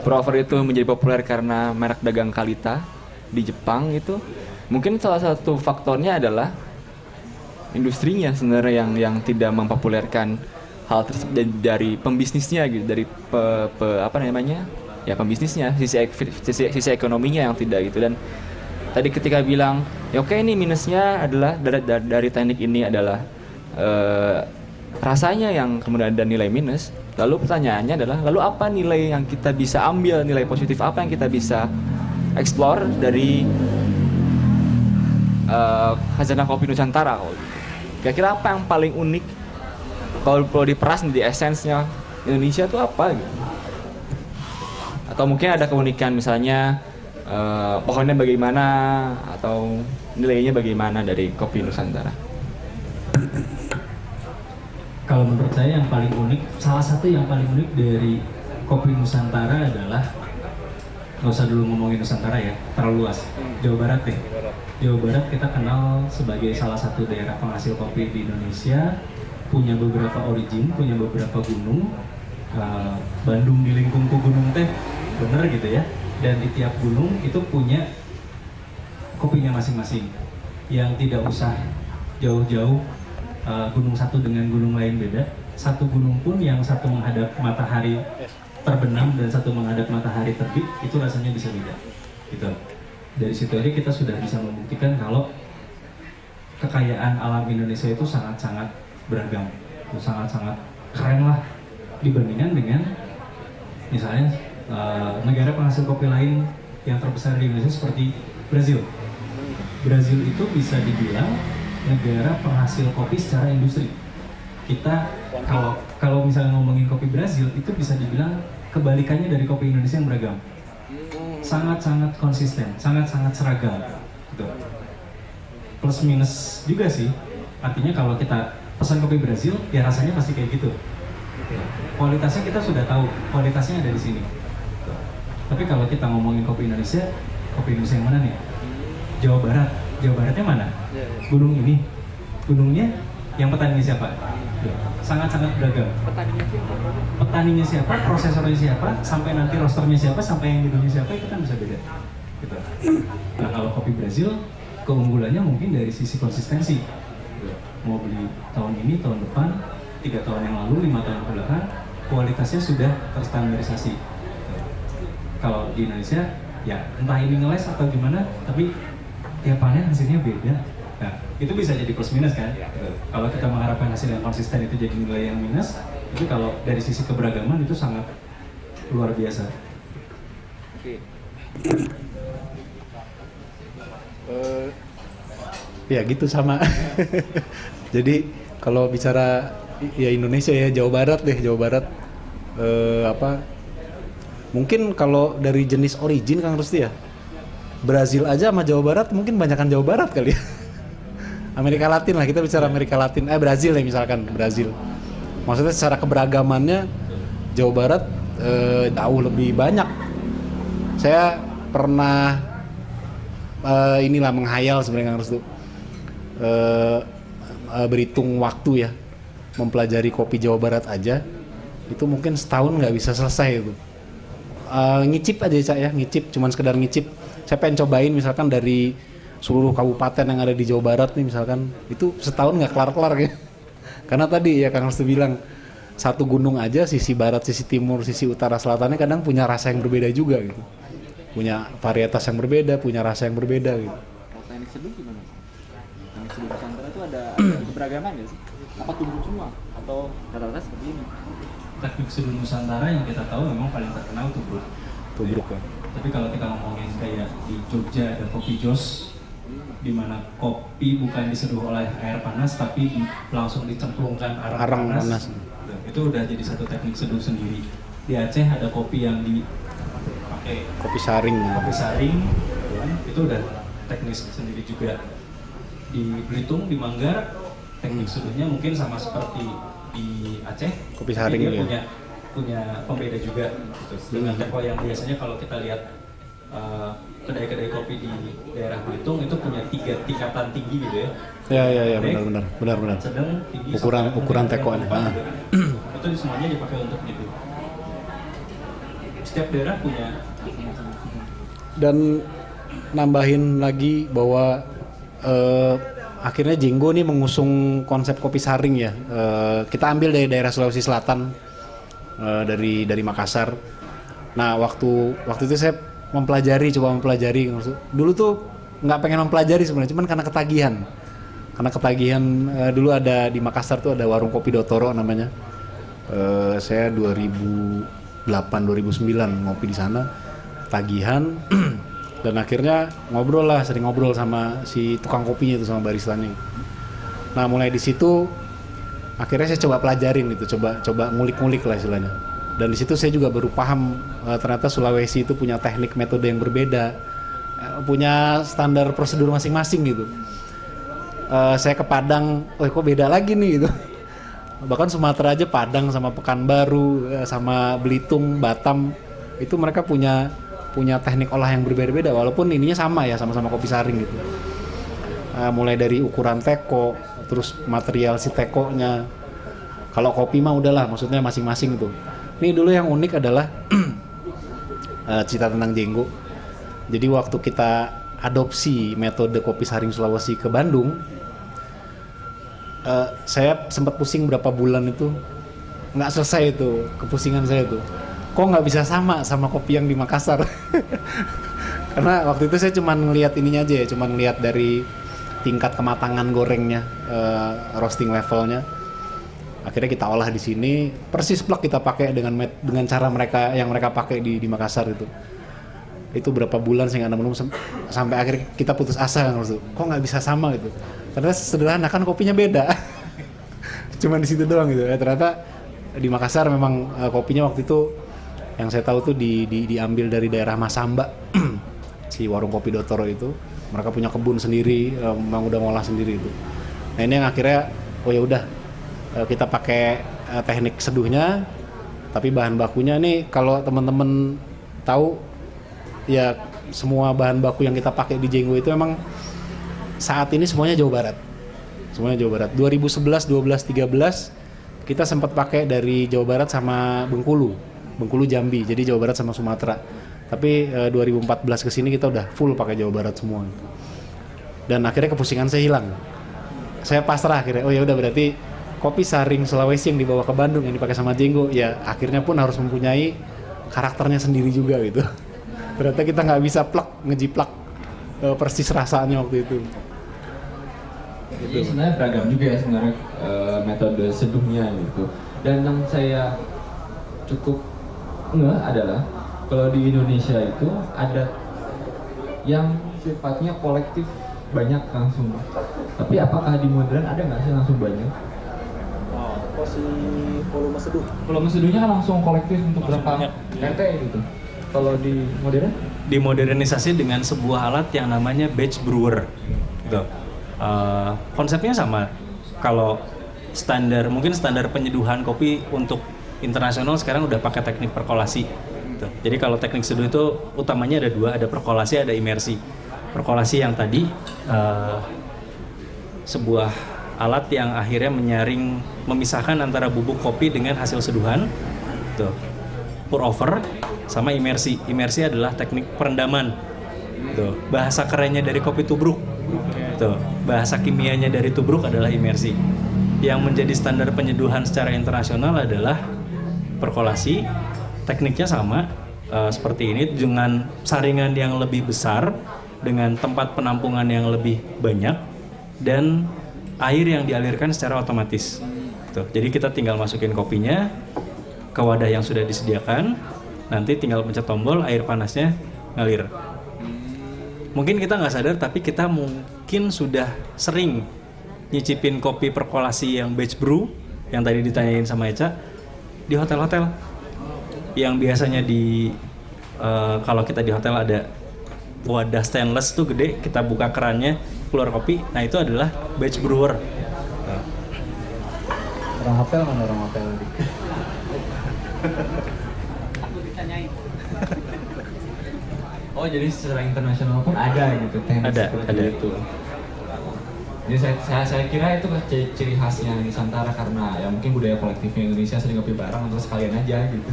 Pour over itu menjadi populer karena merek dagang Kalita di Jepang itu. Mungkin salah satu faktornya adalah industrinya sebenarnya yang tidak mempopulerkan hal tersebut dari pembisnisnya gitu, dari pembisnisnya, sisi ekonominya yang tidak gitu. Dan tadi ketika bilang ya oke, ini minusnya adalah dari teknik ini adalah rasanya yang kemudian ada nilai minus. Lalu pertanyaannya adalah lalu apa nilai yang kita bisa ambil, nilai positif apa yang kita bisa explore dari khazanah kopi Nusantara kalau gitu. Kira-kira apa yang paling unik kalau diperas di esensnya Indonesia itu apa gitu? Atau mungkin ada keunikan misalnya pohonnya bagaimana atau nilainya bagaimana dari kopi Nusantara?
Kalau menurut saya yang paling unik, salah satu yang paling unik dari kopi Nusantara adalah, nggak usah dulu ngomongin Nusantara ya, terlalu luas. Jawa Barat deh. Jawa Barat kita kenal sebagai salah satu daerah penghasil kopi di Indonesia, punya beberapa origin, punya beberapa gunung. Bandung di lingkungku gunung teh, bener gitu ya. Dan di tiap gunung itu punya kopinya masing-masing, yang tidak usah jauh-jauh. Gunung satu dengan gunung lain beda. Satu gunung pun yang satu menghadap matahari terbenam dan satu menghadap matahari terbit, itu rasanya bisa beda. Gitu. Dari situ aja kita sudah bisa membuktikan kalau kekayaan alam Indonesia itu sangat-sangat beragam, itu sangat-sangat keren lah dibandingkan dengan misalnya negara penghasil kopi lain yang terbesar di Indonesia seperti Brazil. Brazil itu bisa dibilang negara penghasil kopi secara industri. Kita kalau misalnya ngomongin kopi Brazil itu bisa dibilang kebalikannya dari kopi Indonesia yang beragam. Sangat-sangat konsisten, sangat-sangat seragam gitu. Plus minus juga sih. Artinya kalau kita pesan kopi Brazil ya rasanya pasti kayak gitu. Kualitasnya kita sudah tahu, kualitasnya ada di sini. Tapi kalau kita ngomongin kopi Indonesia yang mana nih? Jawa Barat. Jawa Baratnya mana? Gunung ini. Gunungnya yang petaninya siapa? Sangat-sangat beragam. Petaninya siapa? Prosesornya siapa? Sampai nanti rosternya siapa? Sampai yang minumnya siapa? Itu kan bisa beda. Gitu. Nah kalau kopi Brazil, keunggulannya mungkin dari sisi konsistensi. Mau beli tahun ini, tahun depan, 3 tahun yang lalu, 5 tahun ke belakang, kualitasnya sudah terstandarisasi. Kalau di Indonesia, ya entah ini ngeles atau gimana, tapi tiap panen hasilnya beda. Nah, itu bisa jadi plus minus kan? Kalau kita mengharapkan hasil yang konsisten itu jadi nilai yang minus, itu kalau dari sisi keberagaman itu sangat luar biasa.
Ya gitu sama. Jadi kalau bicara ya Indonesia ya Jawa Barat deh, Jawa Barat mungkin kalau dari jenis origin Kang Rusti ya, Brazil aja sama Jawa Barat mungkin banyakan Jawa Barat kali ya. Amerika Latin lah, kita bicara Amerika Latin. Brazil ya misalkan, Brazil. Maksudnya secara keberagamannya Jawa Barat jauh lebih banyak. Saya pernah inilah menghayal sebenarnya harus tuh berhitung waktu ya, mempelajari kopi Jawa Barat aja itu mungkin setahun nggak bisa selesai itu. Ngicip aja Cak ya, ngicip, cuman sekedar ngicip. Saya pengen cobain misalkan dari seluruh kabupaten yang ada di Jawa Barat nih misalkan, itu setahun nggak kelar-kelar ya. Karena tadi ya Kang Restu bilang, satu gunung aja sisi barat, sisi timur, sisi utara, selatannya kadang punya rasa yang berbeda juga gitu. Punya varietas yang berbeda, punya rasa yang berbeda gitu.
Kalau teknik seduh gimana? Teknik seduh Nusantara itu ada keberagaman ya sih? Apa tubruk semua? Atau rata-rata seperti ini?
Teknik seduh Nusantara yang kita tahu memang paling terkenal tubruk.
Tubruk ya.
Tapi kalau kita ngomongin kayak di Jogja ada kopi jos, di mana kopi bukan diseduh oleh air panas tapi langsung dicemplungkan arang panas. Itu udah jadi satu teknik seduh sendiri. Di Aceh ada kopi yang dipakai
Kopi saring.
kopi saring, itu udah teknik sendiri juga. Di Belitung, di Manggar, teknik seduhnya mungkin sama seperti di Aceh.
Kopi
tapi
saring
dia
ya.
punya pembeda juga. Gitu. Dengan teko yang biasanya kalau kita lihat kedai-kedai kopi di daerah Belitung itu punya 3 tingkatan tinggi gitu ya.
Ya benar.
Sedang, tinggi,
Ukuran tekonya.
Itu semuanya dipakai untuk itu. Setiap daerah punya.
Dan nambahin lagi bahwa akhirnya Jenggo nih mengusung konsep kopi saring ya. Kita ambil dari daerah Sulawesi Selatan, dari Makassar. Nah waktu itu saya coba mempelajari. Dulu tuh nggak pengen mempelajari sebenarnya, cuman karena ketagihan. Dulu ada di Makassar tuh ada warung kopi Dotoro namanya. Saya 2008-2009 ngopi di sana, ketagihan. Dan akhirnya sering ngobrol sama si tukang kopinya itu, sama baristanya. Nah mulai di situ akhirnya saya coba pelajarin itu, coba ngulik-ngulik lah istilahnya. Dan di situ saya juga baru paham ternyata Sulawesi itu punya teknik metode yang berbeda, punya standar prosedur masing-masing gitu. Saya ke Padang, kok beda lagi nih gitu. Bahkan Sumatera aja, Padang sama Pekanbaru sama Belitung, Batam itu mereka punya teknik olah yang berbeda-beda walaupun ininya sama ya, sama-sama kopi saring gitu. Mulai dari ukuran teko, terus material si tekonya. Kalau kopi mah udahlah, maksudnya masing-masing itu. Ini dulu yang unik adalah cerita tentang Jenggo. Jadi waktu kita adopsi metode kopi saring Sulawesi ke Bandung, saya sempat pusing berapa bulan itu, nggak selesai itu kepusingan saya tuh. Kok nggak bisa sama kopi yang di Makassar? Karena waktu itu saya cuma ngelihat ininya aja ya, cuma ngelihat dari tingkat kematangan gorengnya, roasting levelnya. Akhirnya kita olah di sini, persis plak kita pakai dengan cara mereka pakai di Makassar itu. Itu berapa bulan saya nggak nemu, sampai akhirnya kita putus asa kan, kok nggak bisa sama gitu. Ternyata sederhana kan, kopinya beda. Cuman di situ doang gitu. Ternyata di Makassar memang kopinya waktu itu yang saya tahu tuh diambil dari daerah Masamba. Si warung kopi Dotoro itu, mereka punya kebun sendiri, memang udah ngolah sendiri itu. Nah ini yang akhirnya ya udah, kita pakai teknik seduhnya, tapi bahan bakunya nih kalau teman-teman tahu ya, semua bahan baku yang kita pakai di Jenggo itu memang saat ini semuanya Jawa Barat. 2011, 12, 13 kita sempat pakai dari Jawa Barat sama Bengkulu Jambi, jadi Jawa Barat sama Sumatera. Tapi 2014 kesini kita udah full pakai Jawa Barat semua. Dan akhirnya kepusingan saya hilang. Saya pasrah akhirnya, ya udah berarti kopi saring Sulawesi yang dibawa ke Bandung yang dipakai sama Jenggo, ya akhirnya pun harus mempunyai karakternya sendiri juga gitu. Ternyata kita nggak bisa ngejiplak persis rasanya waktu itu.
Jadi sebenarnya beragam juga ya sebenarnya metode seduhnya gitu. Dan yang saya cukup ngeh adalah kalau di Indonesia itu ada yang sifatnya kolektif banyak langsung. Tapi apakah di modern ada nggak sih langsung banyak?
Volume seduh.
Volume seduhnya kan langsung kolektif untuk berapa
banyak, iya.
RT gitu. Kalau di modern
dimodernisasi dengan sebuah alat yang namanya batch brewer. Gitu. Konsepnya sama. Kalau mungkin standar penyeduhan kopi untuk internasional sekarang udah pakai teknik perkolasi. Gitu. Jadi kalau teknik seduh itu utamanya ada dua, ada perkolasi, ada imersi. Perkolasi yang tadi sebuah alat yang akhirnya memisahkan antara bubuk kopi dengan hasil seduhan. Gitu. Pour over sama imersi. Imersi adalah teknik perendaman. Gitu. Bahasa kerennya dari kopi tubruk. Gitu. Bahasa kimianya dari tubruk adalah imersi. Yang menjadi standar penyeduhan secara internasional adalah perkolasi. Tekniknya sama seperti ini dengan saringan yang lebih besar, dengan tempat penampungan yang lebih banyak, dan air yang dialirkan secara otomatis. Gitu. Jadi kita tinggal masukin kopinya ke wadah yang sudah disediakan, nanti tinggal pencet tombol, air panasnya ngalir. Mungkin kita nggak sadar, tapi kita mungkin sudah sering nyicipin kopi perkolasi yang batch brew, yang tadi ditanyain sama Eca, di hotel-hotel. Yang biasanya kalau kita di hotel ada wadah stainless tuh gede, kita buka kerannya, keluar kopi, nah itu adalah batch brewer.
Orang hotel mana orang hotel tadi?
Oh, jadi secara internasional pun ada gitu teknik seperti
ada.
itu. Jadi saya kira itu ciri khasnya Nusantara karena ya mungkin budaya kolektifnya Indonesia sering ngopi bareng atau sekalian aja gitu.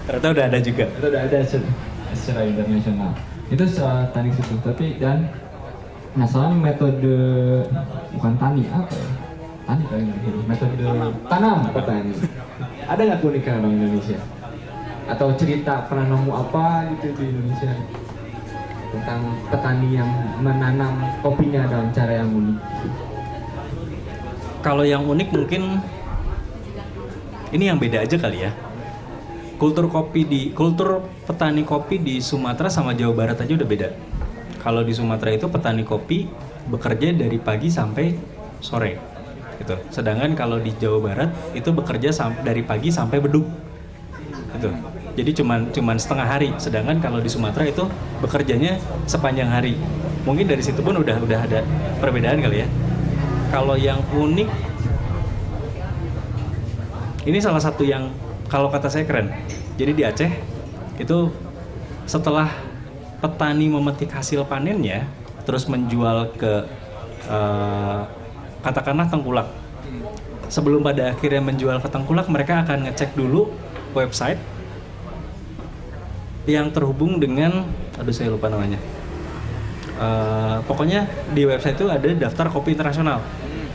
Ternyata udah ada juga.
Itu udah ada secara internasional. Itu secara teknik situ. Tapi dan soalnya metode bukan tani apa ya? Tani kan metode tanam petani. Ada nggak keunikan orang Indonesia? Atau cerita pernah nemu apa gitu di Indonesia tentang petani yang menanam kopinya dalam cara yang unik?
Kalau yang unik mungkin ini yang beda aja kali ya. Kultur petani kopi di Sumatera sama Jawa Barat aja udah beda. Kalau di Sumatera itu petani kopi bekerja dari pagi sampai sore, gitu. Sedangkan kalau di Jawa Barat itu bekerja dari pagi sampai beduk, gitu. Jadi cuman setengah hari. Sedangkan kalau di Sumatera itu bekerjanya sepanjang hari. Mungkin dari situ pun udah ada perbedaan kali ya. Kalau yang unik, ini salah satu yang kalau kata saya keren. Jadi di Aceh itu setelah petani memetik hasil panennya, terus menjual ke katakanlah tengkulak. Sebelum pada akhirnya menjual ke tengkulak, mereka akan ngecek dulu website yang terhubung dengan, saya lupa namanya. Pokoknya di website itu ada daftar kopi internasional.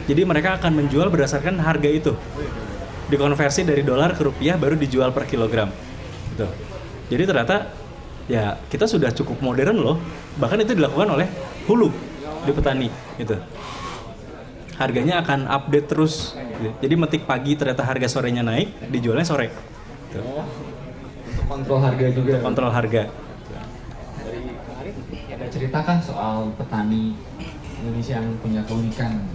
Jadi mereka akan menjual berdasarkan harga itu. Dikonversi dari dolar ke rupiah baru dijual per kilogram. Gitu. Jadi ternyata ya kita sudah cukup modern loh. Bahkan itu dilakukan oleh hulu di petani gitu. Harganya akan update terus. Gitu. Jadi metik pagi ternyata harga sorenya naik, dijualnya sore. Gitu.
Untuk kontrol harga juga.
Kontrol harga.
Dari kemarin ada cerita kan soal petani Indonesia yang punya keunikan?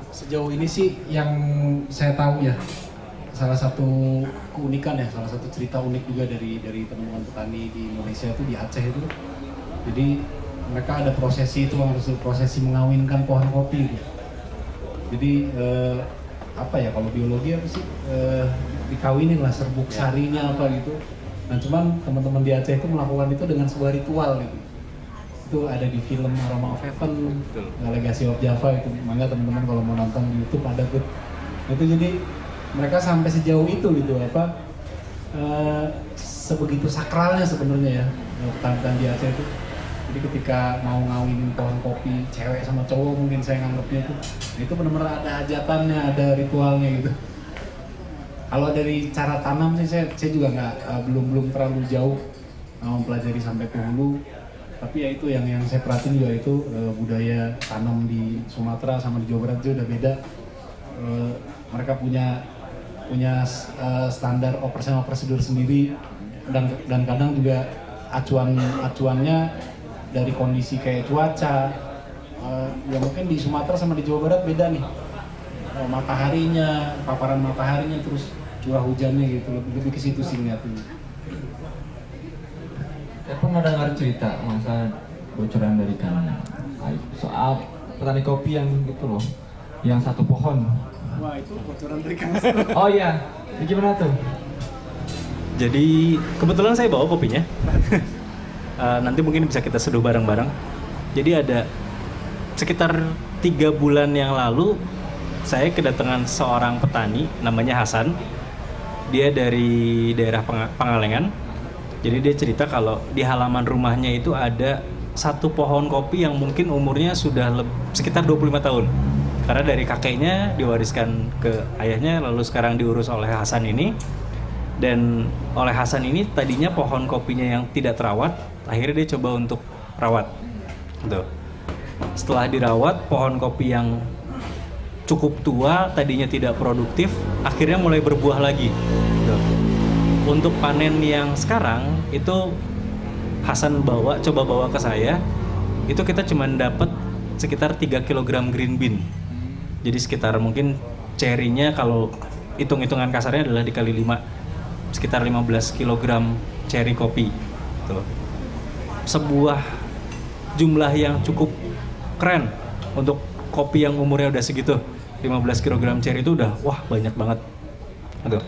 Sejauh ini sih yang saya tahu ya, salah satu keunikan ya, salah satu cerita unik juga dari teman-teman petani di Indonesia itu di Aceh itu. Jadi mereka ada prosesi itu, harus prosesi mengawinkan pohon kopi gitu. Jadi apa ya, kalau biologi apa sih, dikawinin lah serbuk sarinya apa gitu. Nah cuman teman-teman di Aceh itu melakukan itu dengan sebuah ritual gitu. Itu ada di film Aroma of Heaven, Legacy of Java itu. Maka teman-teman kalau mau nonton di YouTube ada tuh. Itu jadi mereka sampai sejauh itu gitu, sebegitu sakralnya sebenarnya ya petani di Aceh itu. Jadi ketika mau ngawinin pohon kopi cewek sama cowok, mungkin saya nganggapnya itu benar-benar ada hajatannya, ada ritualnya gitu. Kalau dari cara tanam sih saya juga belum terlalu jauh mempelajari sampai ke hulu. Tapi ya itu yang saya perhatiin juga itu budaya tanam di Sumatera sama di Jawa Barat itu udah beda. Mereka punya standar operasional prosedur sendiri, dan kadang juga acuannya dari kondisi kayak cuaca. Ya mungkin di Sumatera sama di Jawa Barat beda nih. Mataharinya, paparan mataharinya, terus curah hujannya gitu, lebih ke situ sih lihatnya.
Saya pernah dengar cerita masa bocoran dari Kang Aib soal petani kopi yang gitu loh, yang satu pohon.
Wah, itu bocoran dari Kang.
Oh iya, ini gimana tuh?
Jadi kebetulan saya bawa kopinya. Nanti mungkin bisa kita seduh bareng-bareng. Jadi ada sekitar 3 bulan yang lalu saya kedatangan seorang petani namanya Hasan. Dia dari daerah Pangalengan. Jadi dia cerita kalau di halaman rumahnya itu ada satu pohon kopi yang mungkin umurnya sudah sekitar 25 tahun. Karena dari kakeknya diwariskan ke ayahnya, lalu sekarang diurus oleh Hasan ini. Dan oleh Hasan ini tadinya pohon kopinya yang tidak terawat, akhirnya dia coba untuk rawat. Tuh. Setelah dirawat, pohon kopi yang cukup tua, tadinya tidak produktif, akhirnya mulai berbuah lagi. Tuh. Untuk panen yang sekarang itu Hasan coba bawa ke saya, itu kita cuma dapat sekitar 3 kg green bean. Jadi sekitar mungkin cherry-nya kalau hitung-hitungan kasarnya adalah dikali 5, sekitar 15 kg cherry kopi. Tuh. Sebuah jumlah yang cukup keren untuk kopi yang umurnya udah segitu. 15 kg cherry itu udah wah banyak banget. Tuh.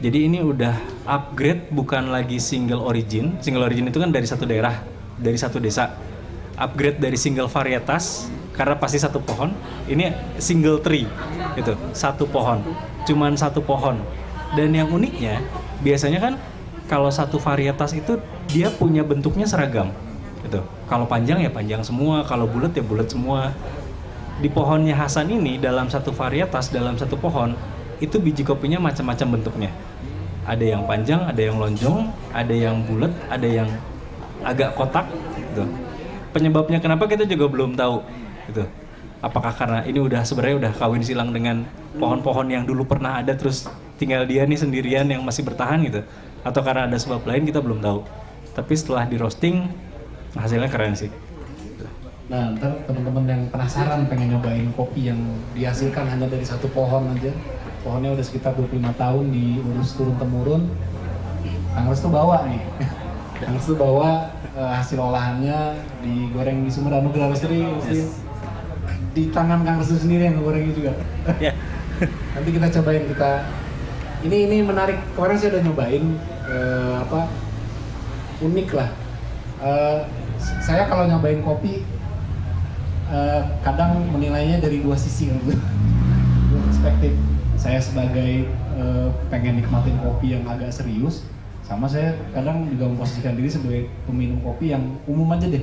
Jadi ini udah upgrade, bukan lagi single origin. Single origin itu kan dari satu daerah, dari satu desa. Upgrade dari single varietas karena pasti satu pohon. Ini single tree, gitu, satu pohon, cuman satu pohon. Dan yang uniknya, biasanya kan kalau satu varietas itu dia punya bentuknya seragam, gitu. Kalau panjang ya panjang semua, kalau bulat ya bulat semua. Di pohonnya Hasan ini dalam satu varietas, dalam satu pohon itu biji kopinya macam-macam bentuknya. Ada yang panjang, ada yang lonjong, ada yang bulat, ada yang agak kotak, gitu. Penyebabnya kenapa kita juga belum tahu, gitu. Apakah karena ini sebenarnya udah kawin silang dengan pohon-pohon yang dulu pernah ada terus tinggal dia nih sendirian yang masih bertahan gitu, atau karena ada sebab lain kita belum tahu. Tapi setelah di roasting hasilnya keren sih.
Nah, ntar teman-teman yang penasaran pengen nyobain kopi yang dihasilkan hanya dari satu pohon aja, pohonnya udah sekitar 25 tahun diurus turun-temurun, Kang Restu bawa nih. Kang Restu bawa hasil olahannya digoreng di Sumber Anugerah Lestari. Di tangan Kang Restu sendiri yang ngegorengnya juga.
Yeah.
Nanti kita cobain, ini menarik. Kemarin saya udah nyobain unik lah. Saya kalau nyobain kopi kadang menilainya dari 2 sisi, dua perspektif. Saya sebagai pengen nikmatin kopi yang agak serius, sama saya kadang juga memposisikan diri sebagai peminum kopi yang umum aja deh,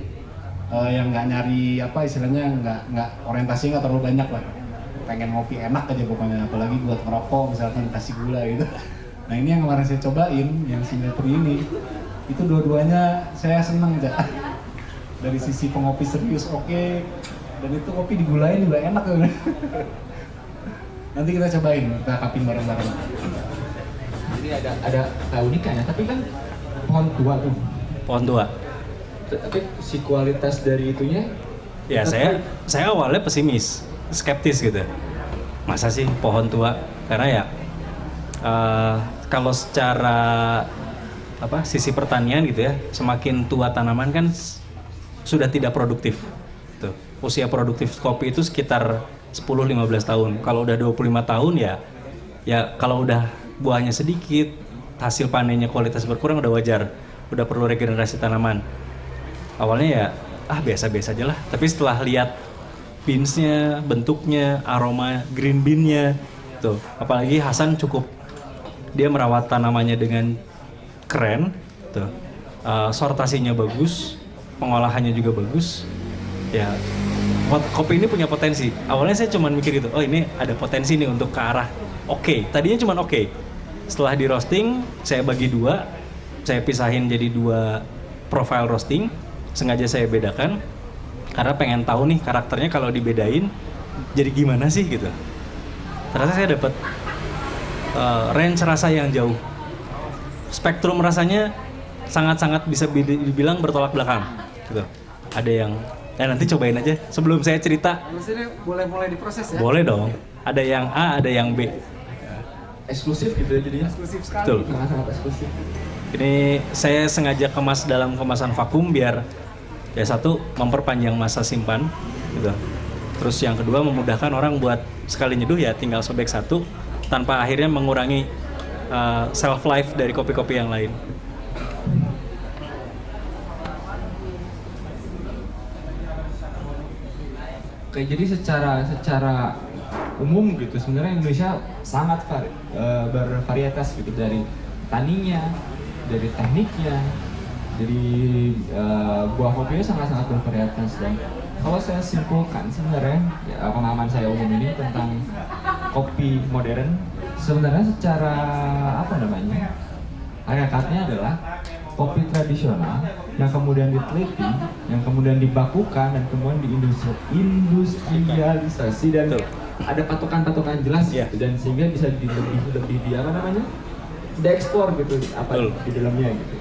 yang nggak nyari istilahnya nggak orientasinya nggak terlalu banyak lah, pengen ngopi enak aja pokoknya, apalagi buat ngerokok misalkan kasih gula gitu. Nah ini yang kemarin saya cobain, yang single tree ini, itu dua-duanya saya seneng aja. Dari sisi pengopi serius oke, dan itu kopi digulain juga enak kan. Nanti kita cobain, kita kapin bareng-bareng.
Jadi ada keunikannya, tapi kan pohon tua tuh.
Pohon tua.
Tapi si kualitas dari itunya?
Ya saya awalnya pesimis, skeptis gitu. Masa sih pohon tua? Karena ya kalau secara sisi pertanian gitu ya, semakin tua tanaman kan sudah tidak produktif. Tuh. Usia produktif kopi itu sekitar 10-15 tahun. Kalau udah 25 tahun ya kalau udah buahnya sedikit, hasil panennya kualitas berkurang udah wajar. Udah perlu regenerasi tanaman. Awalnya ya biasa-biasa aja lah. Tapi setelah lihat beans-nya, bentuknya, aroma green bean-nya, tuh. Apalagi Hasan dia merawat tanamannya dengan keren, tuh. Sortasinya bagus, pengolahannya juga bagus. Ya, kopi ini punya potensi. Awalnya saya cuma mikir gitu, oh ini ada potensi nih untuk ke arah oke. Tadinya cuma oke. Setelah di roasting, saya bagi 2, saya pisahin jadi 2 profile roasting. Sengaja saya bedakan karena pengen tahu nih karakternya kalau dibedain jadi gimana sih gitu. Ternyata saya dapat range rasa yang jauh. Spektrum rasanya sangat-sangat bisa dibilang bertolak belakang gitu. Ada yang nanti cobain aja sebelum saya cerita.
Maksudnya boleh mulai diproses ya?
Boleh dong. Ada yang A, ada yang B.
eksklusif gitu ya jadinya.
Eksklusif sekali.
Betul.
Sangat-sangat eksklusif.
Ini saya sengaja kemas dalam kemasan vakum biar ya satu memperpanjang masa simpan gitu. Terus yang kedua memudahkan orang buat sekali nyeduh ya tinggal sobek satu tanpa akhirnya mengurangi shelf life dari kopi-kopi yang lain.
Oke, jadi secara umum gitu sebenarnya Indonesia sangat bervarietas gitu, dari taninya, dari tekniknya, dari buah kopinya sangat-sangat bervarietas. Dan kalau saya simpulkan sebenarnya ya, pemahaman saya umum ini tentang kopi modern sebenarnya secara apa namanya hakikatnya adalah kopi tradisional yang kemudian diteliti, yang kemudian dibakukan dan kemudian diindustrialisasi dan ada patokan-patokan jelas gitu, dan sehingga bisa lebih di apa namanya diekspor gitu apa di dalamnya gitu.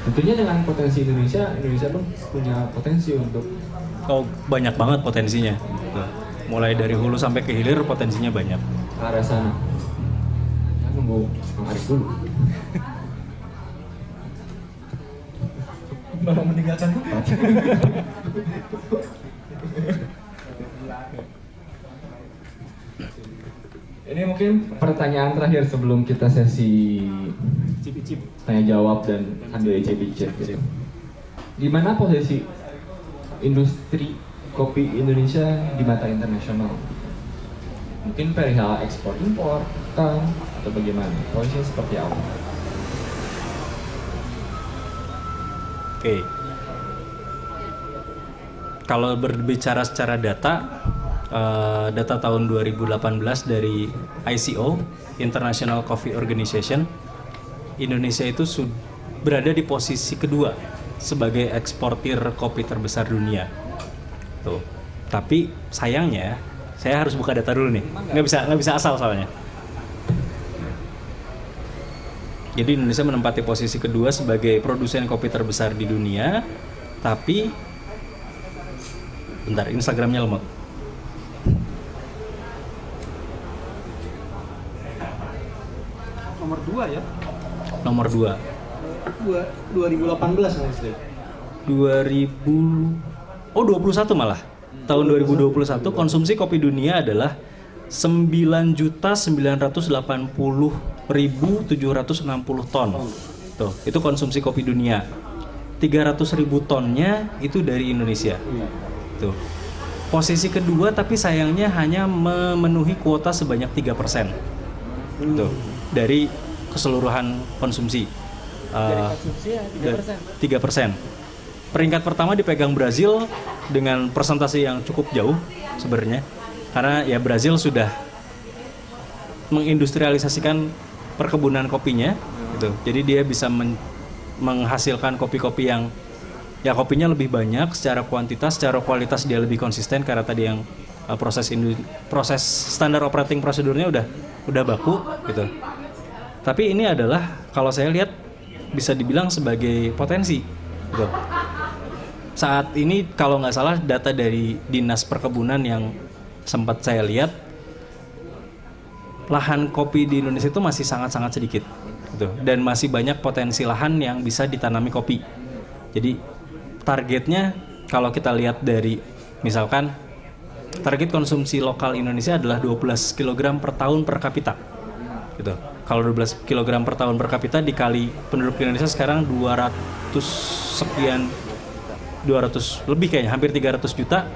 Tentunya dengan potensi Indonesia pun punya potensi untuk
Banyak banget potensinya. Tuh. Mulai dari hulu sampai ke hilir potensinya banyak.
ke arah sana. Saya nunggu Bang Arif dulu. Malah meninggalkan tempat. Ini mungkin pertanyaan terakhir sebelum kita sesi tanya jawab dan sambil icip-icip gitu. Di mana posisi industri kopi Indonesia di mata internasional? Mungkin perihal ekspor impor kan atau bagaimana? Posisinya seperti apa?
Oke. Kalau berbicara secara data, data tahun 2018 dari ICO, International Coffee Organization, Indonesia itu berada di posisi kedua sebagai eksportir kopi terbesar dunia. Tuh. Tapi sayangnya, saya harus buka data dulu nih. Nggak bisa asal soalnya. Jadi Indonesia menempati posisi kedua sebagai produsen kopi terbesar di dunia, tapi bentar, Instagramnya lemot.
Nomor 2 ya.
Nomor 2.
2018 Mas.
21 malah. Tahun 2021 konsumsi kopi dunia adalah 9.980.760 ton. Tuh, itu konsumsi kopi dunia. 300.000 tonnya itu dari Indonesia. Tuh. Posisi kedua tapi sayangnya hanya memenuhi kuota sebanyak 3%. Tuh, dari keseluruhan konsumsi.
Dari konsumsi ya 3%.
3%. Peringkat pertama dipegang Brazil dengan persentase yang cukup jauh sebenarnya. Karena ya Brazil sudah mengindustrialisasikan perkebunan kopinya gitu. Jadi dia bisa menghasilkan kopi-kopi yang ya kopinya lebih banyak secara kuantitas, secara kualitas dia lebih konsisten karena tadi yang proses standar operating prosedurnya udah baku gitu. Tapi ini adalah kalau saya lihat bisa dibilang sebagai potensi gitu. Saat ini kalau nggak salah data dari Dinas Perkebunan yang sempat saya lihat, lahan kopi di Indonesia itu masih sangat-sangat sedikit gitu. Dan masih banyak potensi lahan yang bisa ditanami kopi. Jadi targetnya kalau kita lihat dari misalkan target konsumsi lokal Indonesia adalah 12 kg per tahun per kapita gitu. Kalau 12 kg per tahun per kapita dikali penduduk Indonesia sekarang 200 lebih kayaknya, hampir 300 juta.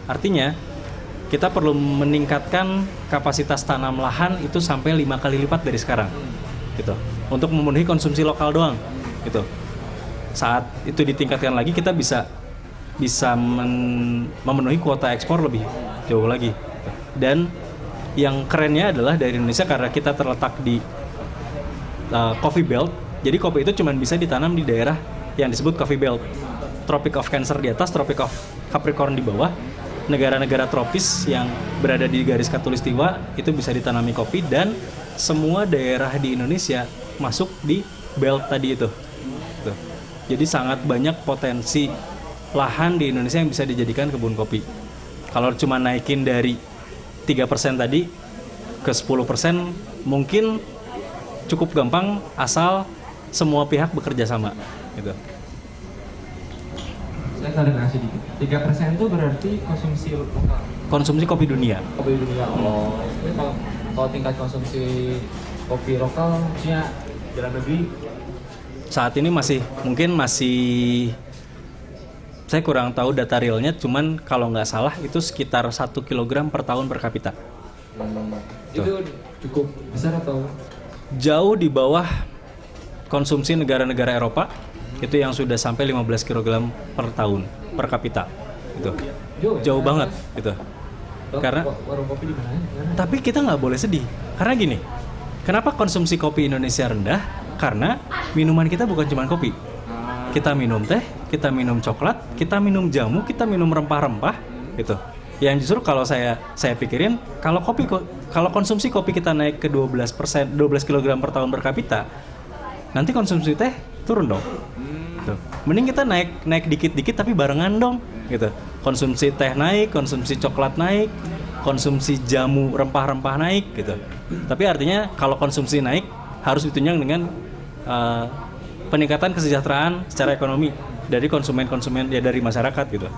Artinya kita perlu meningkatkan kapasitas tanam lahan itu sampai 5 kali lipat dari sekarang gitu. Untuk memenuhi konsumsi lokal doang gitu. Saat itu ditingkatkan lagi kita bisa memenuhi kuota ekspor lebih jauh lagi. Dan yang kerennya adalah dari Indonesia karena kita terletak di Coffee Belt. Jadi kopi itu cuma bisa ditanam di daerah yang disebut Coffee Belt. Tropic of Cancer di atas, Tropic of Capricorn di bawah. Negara-negara tropis yang berada di garis khatulistiwa itu bisa ditanami kopi dan semua daerah di Indonesia masuk di belt tadi itu. Tuh. Jadi sangat banyak potensi lahan di Indonesia yang bisa dijadikan kebun kopi. Kalau cuma naikin dari 3% tadi ke 10% mungkin cukup gampang asal semua pihak bekerja sama gitu.
Saya klarifikasi dikit. 3% itu berarti konsumsi lokal.
Konsumsi kopi dunia.
Kopi dunia. Oh. Tapi kalau tingkat konsumsi kopi lokal maksudnya dalam negeri
Saat ini mungkin masih saya kurang tahu data realnya, cuman kalau nggak salah itu sekitar 1 kg per tahun per kapita.
itu cukup besar atau
Jauh di bawah konsumsi negara-negara Eropa itu yang sudah sampai 15 kg per tahun per kapita. Gitu. Jauh banget gitu. Karena
warung kopi di mana?
tapi kita nggak boleh sedih. Karena gini, kenapa konsumsi kopi Indonesia rendah? Karena minuman kita bukan cuma kopi. Kita minum teh, kita minum coklat, kita minum jamu, kita minum rempah-rempah gitu. Yang justru kalau saya pikirin, kalau konsumsi kopi kita naik ke 12 kg per tahun per kapita, nanti konsumsi teh turun dong. Gitu. Mending kita naik dikit-dikit tapi barengan dong gitu. Konsumsi teh naik, konsumsi coklat naik, konsumsi jamu rempah-rempah naik gitu. Tapi artinya kalau konsumsi naik harus ditunjang dengan peningkatan kesejahteraan secara ekonomi dari konsumen-konsumen ya, dari masyarakat gitu.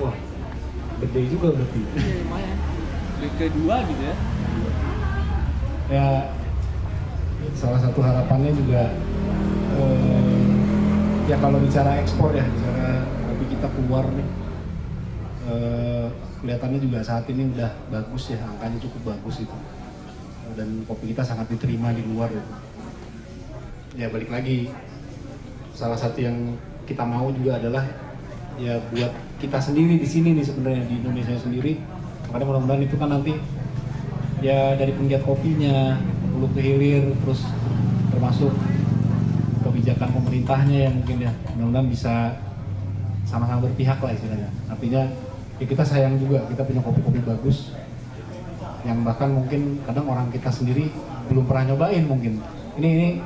Wah, gede juga berarti.
Lumayan. Kedua gitu ya.
Ya, salah satu harapannya juga ya kalau bicara ekspor ya, bicara kopi kita keluar nih, kelihatannya juga saat ini udah bagus ya, angkanya cukup bagus itu, dan kopi kita sangat diterima di luar gitu. Ya balik lagi, salah satu yang kita mau juga adalah ya buat kita sendiri di sini nih sebenarnya di Indonesia sendiri. Makanya mudah-mudahan itu kan nanti ya dari penggiat kopinya, hulu ke hilir, terus termasuk kebijakan pemerintahnya yang mungkin ya mudah-mudahan bisa sama-sama berpihak lah istilahnya. Artinya ya kita sayang juga, kita punya kopi-kopi bagus yang bahkan mungkin kadang orang kita sendiri belum pernah nyobain mungkin. Ini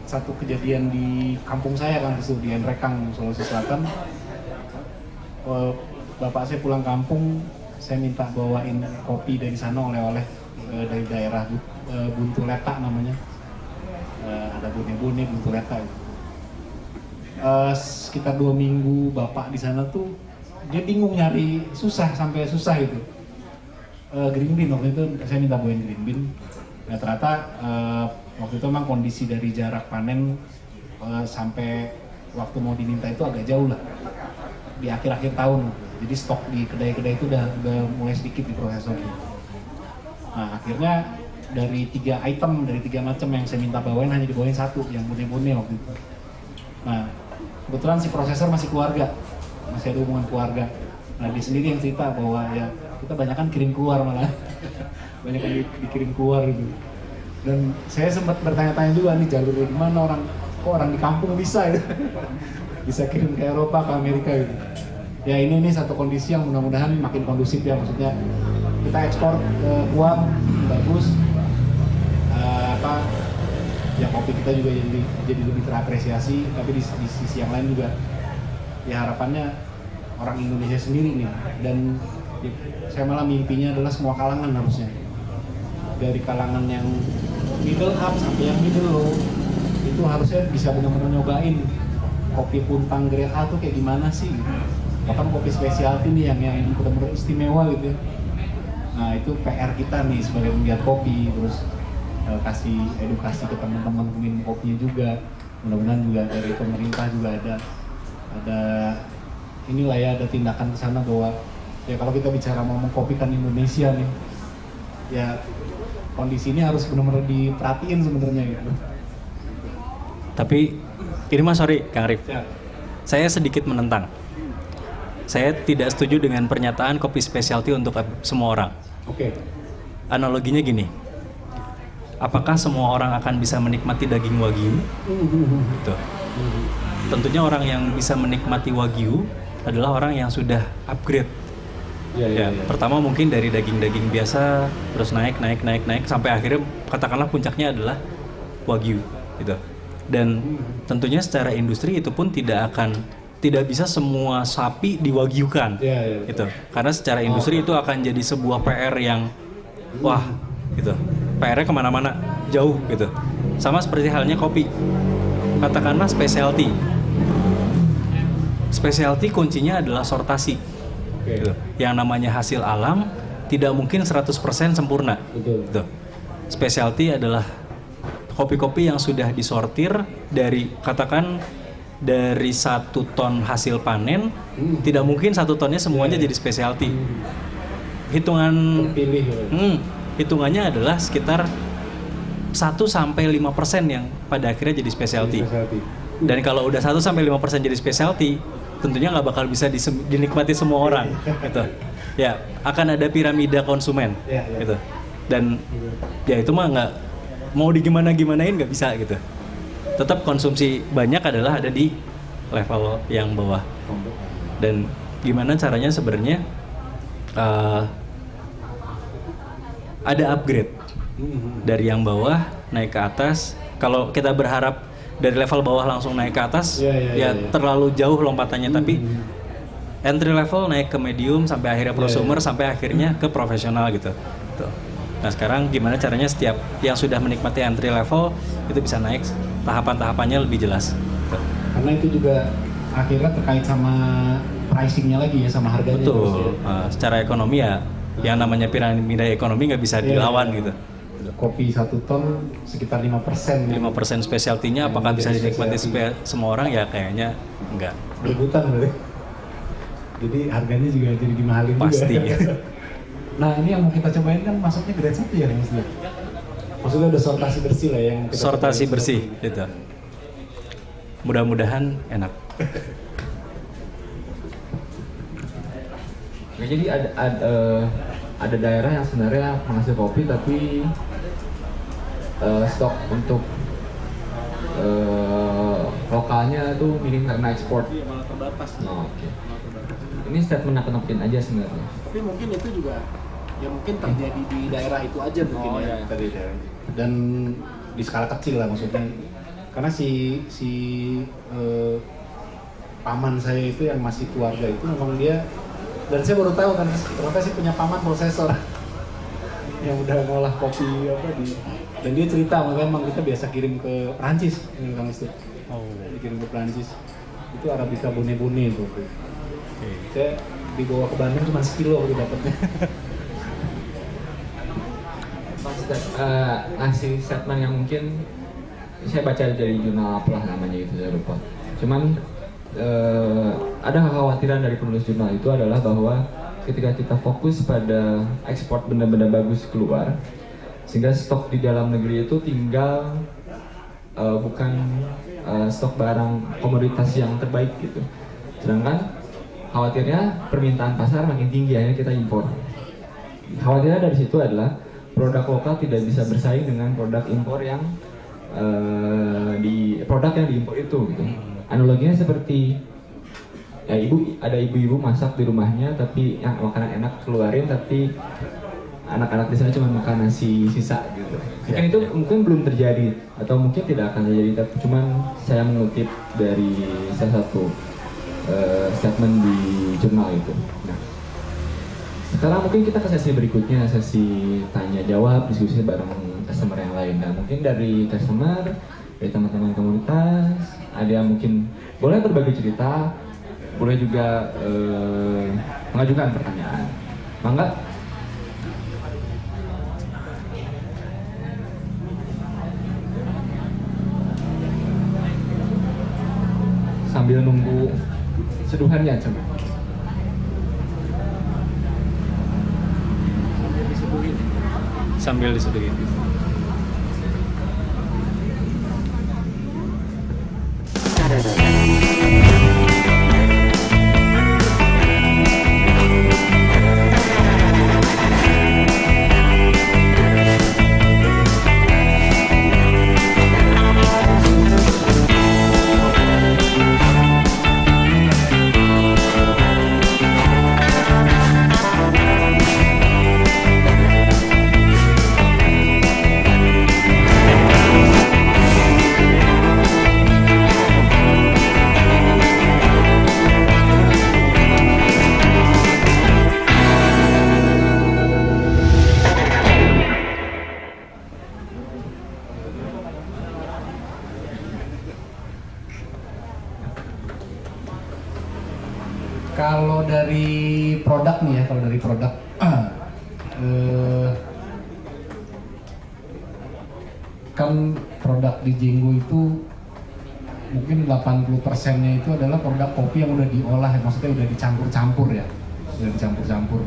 satu kejadian di kampung saya kan, itu di Enrekang, Sulawesi Selatan. Bapak saya pulang kampung, saya minta bawain kopi dari sana, oleh-oleh dari daerah Buntu Letak namanya. Ada bone-bone Buntu Letak. Sekitar 2 minggu bapak di sana tuh dia bingung nyari, sampai susah itu. Green bean waktu itu saya minta bawain green bean. Nah ternyata waktu itu memang kondisi dari jarak panen sampai waktu mau diminta itu agak jauh lah, di akhir-akhir tahun. Jadi stok di kedai-kedai itu udah mulai sedikit di prosesor. Nah akhirnya dari 3 item, dari 3 macam yang saya minta bawain hanya dibawain 1 yang bone-bone waktu itu. Nah kebetulan si prosesor masih keluarga, masih ada hubungan keluarga. Nah dia sendiri yang cerita bahwa ya kita banyak kan kirim keluar malah, banyak yang dikirim keluar gitu. Dan saya sempat bertanya-tanya juga nih, jalur gimana orang di kampung bisa ya, bisa kirim ke Eropa, ke Amerika gitu. Ya ini satu kondisi yang mudah-mudahan makin kondusif ya, maksudnya kita ekspor uang bagus, ya kopi kita juga jadi lebih terapresiasi, tapi di sisi yang lain juga ya harapannya orang Indonesia sendiri nih, dan ya, saya malah mimpinya adalah semua kalangan harusnya, dari kalangan yang middle up sampai yang middle low, itu harusnya bisa benar-benar nyobain kopi puntang grade A tuh kayak gimana sih gitu. Bahkan kopi specialty nih yang benar-benar istimewa gitu ya. Nah itu PR kita nih sebagai penggiat kopi, terus kasih edukasi ke teman-teman minum kopinya juga. Mudah-mudahan juga dari pemerintah juga ada inilah ya, ada tindakan ke sana bahwa ya kalau kita bicara ngomong kopi kan Indonesia nih, ya kondisi ini harus benar-benar diperhatiin sebenarnya gitu.
Tapi ini mas, sorry Kang Arif,
Ya.
saya sedikit menentang. Saya tidak setuju dengan pernyataan kopi specialty untuk semua orang.
Oke.
Analoginya gini, apakah semua orang akan bisa menikmati daging wagyu? Gitu. Tentunya orang yang bisa menikmati wagyu adalah orang yang sudah upgrade. Ya. Pertama mungkin dari daging-daging biasa, terus naik sampai akhirnya katakanlah puncaknya adalah wagyu gitu. Dan tentunya secara industri itu pun tidak akan tidak bisa semua sapi diwagyukan.
Iya, iya, betul.
Gitu. Karena secara industri itu akan jadi sebuah PR yang wah gitu. PR-nya kemana-mana jauh gitu. Sama seperti halnya kopi. Katakanlah specialty. Specialty kuncinya adalah sortasi. Gitu. Yang namanya hasil alam tidak mungkin 100% sempurna.
Betul.
Gitu. Specialty adalah kopi-kopi yang sudah disortir dari katakan dari 1 ton hasil panen, tidak mungkin 1 tonnya semuanya jadi specialty. Hitungan
Pilih.
hitungannya adalah sekitar 1-5% yang pada akhirnya jadi specialty. Dan kalau udah 1-5% jadi specialty, tentunya nggak bakal bisa dinikmati semua orang, gitu. Ya, akan ada piramida konsumen, gitu. Dan ya itu mah nggak mau digimana-gimanain nggak bisa gitu. Tetap konsumsi banyak adalah ada di level yang bawah. Dan gimana caranya sebenarnya ada upgrade dari yang bawah naik ke atas. Kalau kita berharap dari level bawah langsung naik ke atas, terlalu jauh lompatannya. Tapi entry level naik ke medium sampai akhirnya prosumer sampai akhirnya ke profesional gitu. Tuh. Nah sekarang gimana caranya setiap yang sudah menikmati entry level itu bisa naik tahapan-tahapannya lebih jelas. Tuh.
Karena itu juga akhirnya terkait sama pricingnya lagi ya, sama harganya.
Betul. Secara ekonomi ya, yang namanya piramida ekonomi nggak bisa dilawan gitu.
Kopi 1 ton sekitar 5%.
5% specialty-nya apakah bisa dinikmati semua orang ya kayaknya enggak.
Rebutan berarti. Jadi harganya juga jadi dimahalin
Pasti.
juga. Nah ini yang mau kita cobain kan masuknya grade 1 ya maksudnya? Maksudnya udah sortasi bersih lah yang kita
Sortasi
cobain.
bersih gitu. Mudah-mudahan enak.
Nah, jadi ada daerah yang sebenarnya menghasil kopi tapi stok untuk lokalnya tuh minim karena ekspor.
Malah terbatas.
Oh, oke. Ini statement nakut-nakutin aja sebenarnya.
Tapi mungkin itu juga ya mungkin terjadi di daerah itu aja mungkin ya.
Tadi dan di skala kecil lah maksudnya. Karena si paman saya itu yang masih keluarga itu memang dia, dan saya baru tahu kan ternyata sih punya paman prosesor yang udah ngolah kopi dan dia cerita memang kita biasa kirim ke Prancis Kang Istu. Dikirim ke Prancis itu Arabica Bone itu. Saya dibawa ke Bandung cuma sekilo gitu dapatnya.
Pas ngasih statement yang mungkin saya baca dari jurnal apalah namanya itu, saya lupa. Cuman ada kekhawatiran dari penulis jurnal itu adalah bahwa ketika kita fokus pada ekspor benda-benda bagus keluar, sehingga stok di dalam negeri itu tinggal bukan stok barang komoditas yang terbaik gitu. Sedangkan khawatirnya permintaan pasar makin tinggi, akhirnya kita impor. Khawatirnya dari situ adalah produk lokal tidak bisa bersaing dengan produk impor yang produk yang diimpor itu gitu. Analoginya seperti ya ada ibu-ibu masak di rumahnya tapi yang makanan enak keluarin tapi anak-anak di sana cuma makan nasi sisa gitu. Mungkin itu mungkin belum terjadi atau mungkin tidak akan terjadi, tapi cuman saya mengutip dari salah satu statement di jurnal itu. Nah, sekarang mungkin kita ke sesi berikutnya, sesi tanya jawab, diskusi bareng customer yang lain. Nah, mungkin dari customer, dari teman-teman komunitas, ada yang mungkin boleh berbagi cerita, boleh juga mengajukan pertanyaan. Mangga. Sambil nunggu seduhannya coba.
Sambil diseduhin.
Kalau dari produk nih ya, kalau dari produk kan produk di Jenggo itu mungkin 80%-nya itu adalah produk kopi yang udah diolah, maksudnya udah dicampur-campur ya, udah dicampur-campur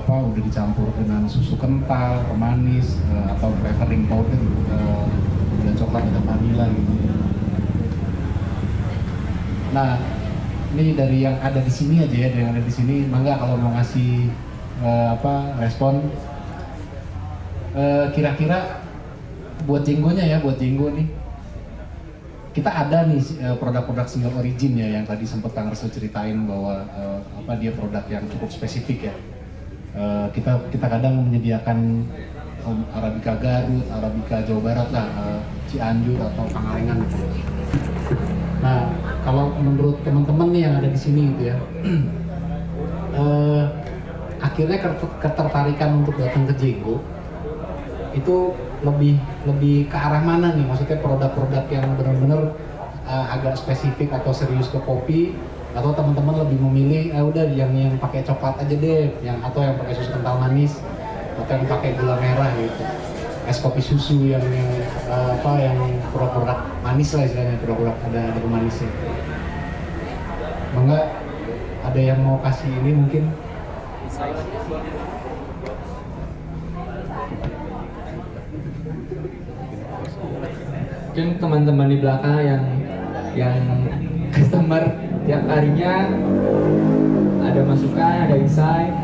udah dicampur dengan susu kental, pemanis, atau flavoring powder, udah coklat atau vanilla gitu. Nah, ini dari yang ada di sini aja ya, dari yang ada di sini, mangga kalau mau ngasih respon. Kira-kira buat Jenggonya ya, buat Jenggo nih, kita ada nih produk-produk single origin ya, yang tadi sempat Kang Restu ceritain bahwa dia produk yang cukup spesifik ya. Kita kadang menyediakan Arabica Garut, Arabica Jawa Barat lah, Cianjur atau Pangalengan gitu. Nah, kalau menurut teman-teman nih yang ada di sini gitu ya, akhirnya ketertarikan untuk datang ke Jenggo itu lebih ke arah mana nih? Maksudnya produk-produk yang benar-benar agak spesifik atau serius ke kopi, atau teman-teman lebih memilih udah yang pakai coklat aja deh, atau yang pakai susu kental manis, atau yang pakai gula merah gitu, es kopi susu yang produk-produk manis lah istilahnya, produk ada pemanisnya. Enggak ada yang mau kasih ini mungkin?
Mungkin teman-teman di belakang yang customer tiap harinya ada masukan, ada insight.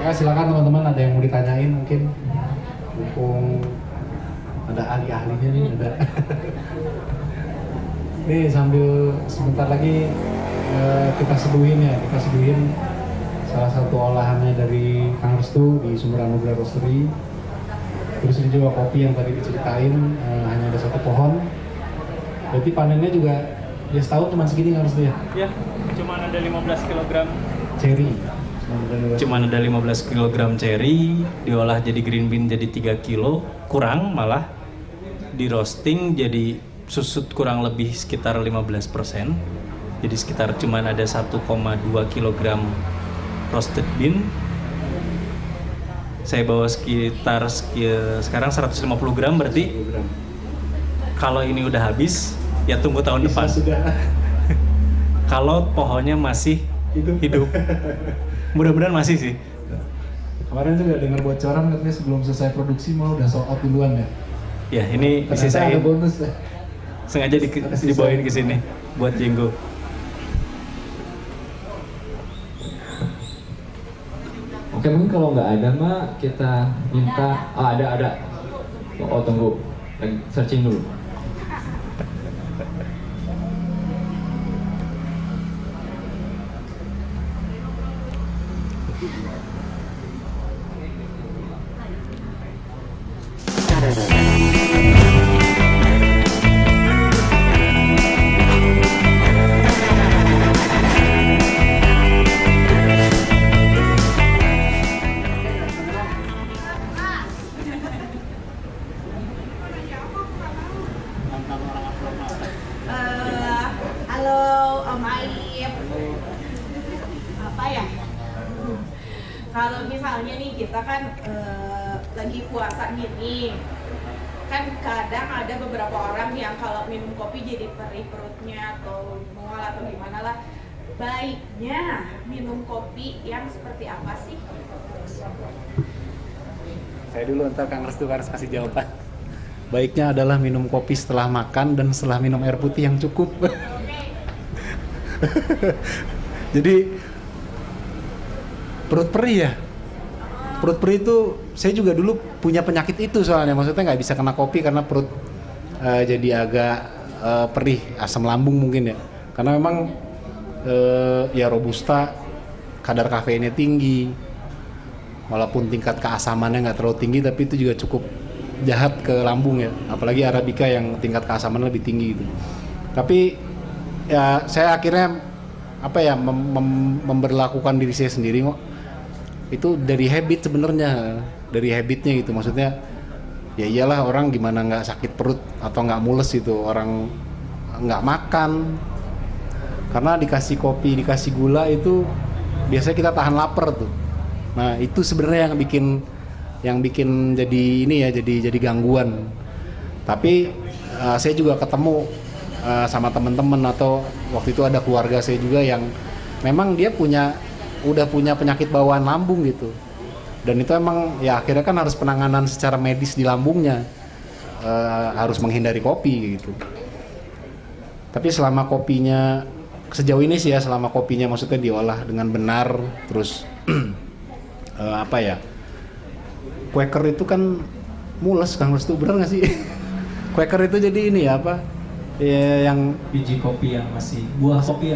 Silakan teman-teman, ada yang mau ditanyain mungkin, mumpung ada ahli-ahlinya nih, ada. Nih sambil sebentar lagi kita seduhin salah satu olahannya dari Kang Restu di Sumber Anugerah Roastery. Terus ini juga kopi yang tadi diceritain, hanya ada satu pohon. Berarti panennya juga ya setahun cuma segini Kang Restu ya?
Ya, cuma ada 15 kg
cherry.
Cuma ada 15 kg cherry, diolah jadi green bean jadi 3 kilo, kurang malah. Di roasting jadi susut kurang lebih sekitar 15%. Jadi sekitar cuma ada 1,2 kg roasted bean. Saya bawa sekitar sekarang 150 gram berarti. Kalau ini udah habis, ya tunggu tahun depan. Kalau pohonnya masih hidup. Mudah-mudahan masih sih.
Kemarin juga dengar bocoran katanya sebelum selesai produksi mau udah sold out duluan ya.
Ya ini
Ternyata ada bonus ya.
Sengaja dibawain ke sini buat Jenggo.
Oke, mungkin kalau nggak ada mah kita minta. Ada. Oh tunggu, lagi searching dulu.
Halo Om Aib. Apa ya? Kalau misalnya nih kita kan lagi puasa gini, kan kadang ada beberapa orang yang kalau minum kopi jadi perih perutnya atau mual atau gimana lah. Baiknya minum kopi yang seperti apa sih?
Saya dulu, ntar Kang Restu harus kasih jawaban. Baiknya adalah minum kopi setelah makan dan setelah minum air putih yang cukup. Jadi perut perih ya. Perut perih itu saya juga dulu punya penyakit itu soalnya, maksudnya nggak bisa kena kopi karena perut jadi agak perih, asam lambung mungkin ya. Karena memang ya robusta kadar kafeinnya tinggi, walaupun tingkat keasamannya nggak terlalu tinggi, tapi itu juga cukup jahat ke lambung ya. Apalagi Arabica yang tingkat keasaman lebih tinggi gitu. Tapi ya saya akhirnya apa ya memberlakukan diri saya sendiri kok. Itu dari habit sebenarnya, dari habitnya gitu. Maksudnya ya iyalah, orang gimana nggak sakit perut atau nggak mules gitu, orang nggak makan karena dikasih kopi, dikasih gula itu biasanya kita tahan lapar tuh. Nah itu sebenarnya yang bikin jadi ini ya, jadi gangguan. Tapi saya juga ketemu sama teman-teman, atau waktu itu ada keluarga saya juga yang memang dia udah punya penyakit bawaan lambung gitu. Dan itu emang ya akhirnya kan harus penanganan secara medis di lambungnya, harus menghindari kopi gitu. Tapi selama kopinya sejauh ini sih ya, selama kopinya maksudnya diolah dengan benar, terus apa ya, Quaker itu kan mules, Kang Restu, bener nggak sih? Quaker itu jadi ini ya apa? Ya, yang
biji kopi yang masih buah kopi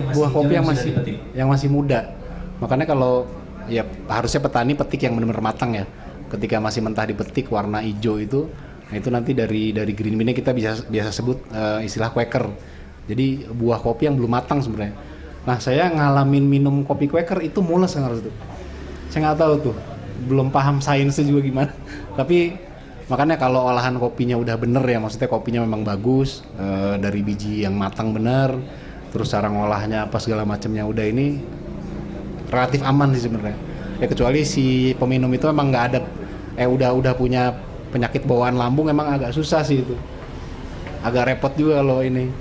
yang masih
muda. Makanya kalau ya harusnya petani petik yang benar-benar matang ya. Ketika masih mentah dipetik warna hijau itu, nah itu nanti dari green bean-nya kita biasa sebut istilah Quaker. Jadi buah kopi yang belum matang sebenarnya. Nah saya ngalamin minum kopi Quaker itu mules kan harus tuh. Saya nggak tahu tuh, belum paham sainsnya juga gimana. Tapi makanya kalau olahan kopinya udah bener ya, maksudnya kopinya memang bagus, dari biji yang matang bener, terus cara ngolahnya apa segala macamnya udah ini relatif aman sih sebenarnya. Ya kecuali si peminum itu emang nggak ada, udah punya penyakit bawaan lambung, emang agak susah sih itu. Agak repot juga kalau ini.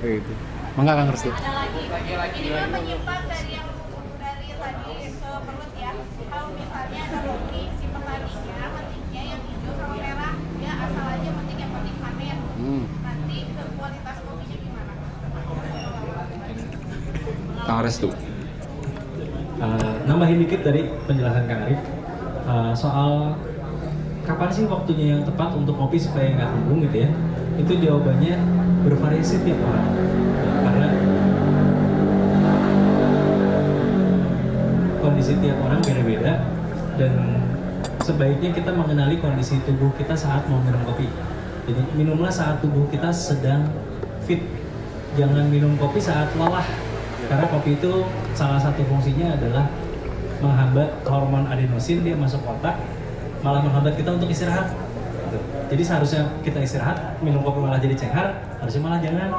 Kayak gitu. Mangga Kang Restu.
Ada lagi. Ini kan menyimpang dari tadi ke perut ya. Kalau misalnya ada kopi, si petaninya metiknya yang hijau sama merah, dia asal aja metik yang petik panen. Nanti ke kualitas kopinya gimana?
Kang Restu.
Nambahin dikit dari penjelasan Kang Arif soal kapan sih waktunya yang tepat untuk kopi supaya nggak kembung gitu ya. Itu jawabannya bervariasi tiap orang, karena kondisi tiap orang beda-beda, dan sebaiknya kita mengenali kondisi tubuh kita saat mau minum kopi. Jadi minumlah saat tubuh kita sedang fit, jangan minum kopi saat lelah, karena kopi itu salah satu fungsinya adalah menghambat hormon adenosin, dia masuk otak, malah menghambat kita untuk istirahat. Jadi seharusnya kita istirahat, minum kopi malah jadi cenghar, harusnya malah jangan.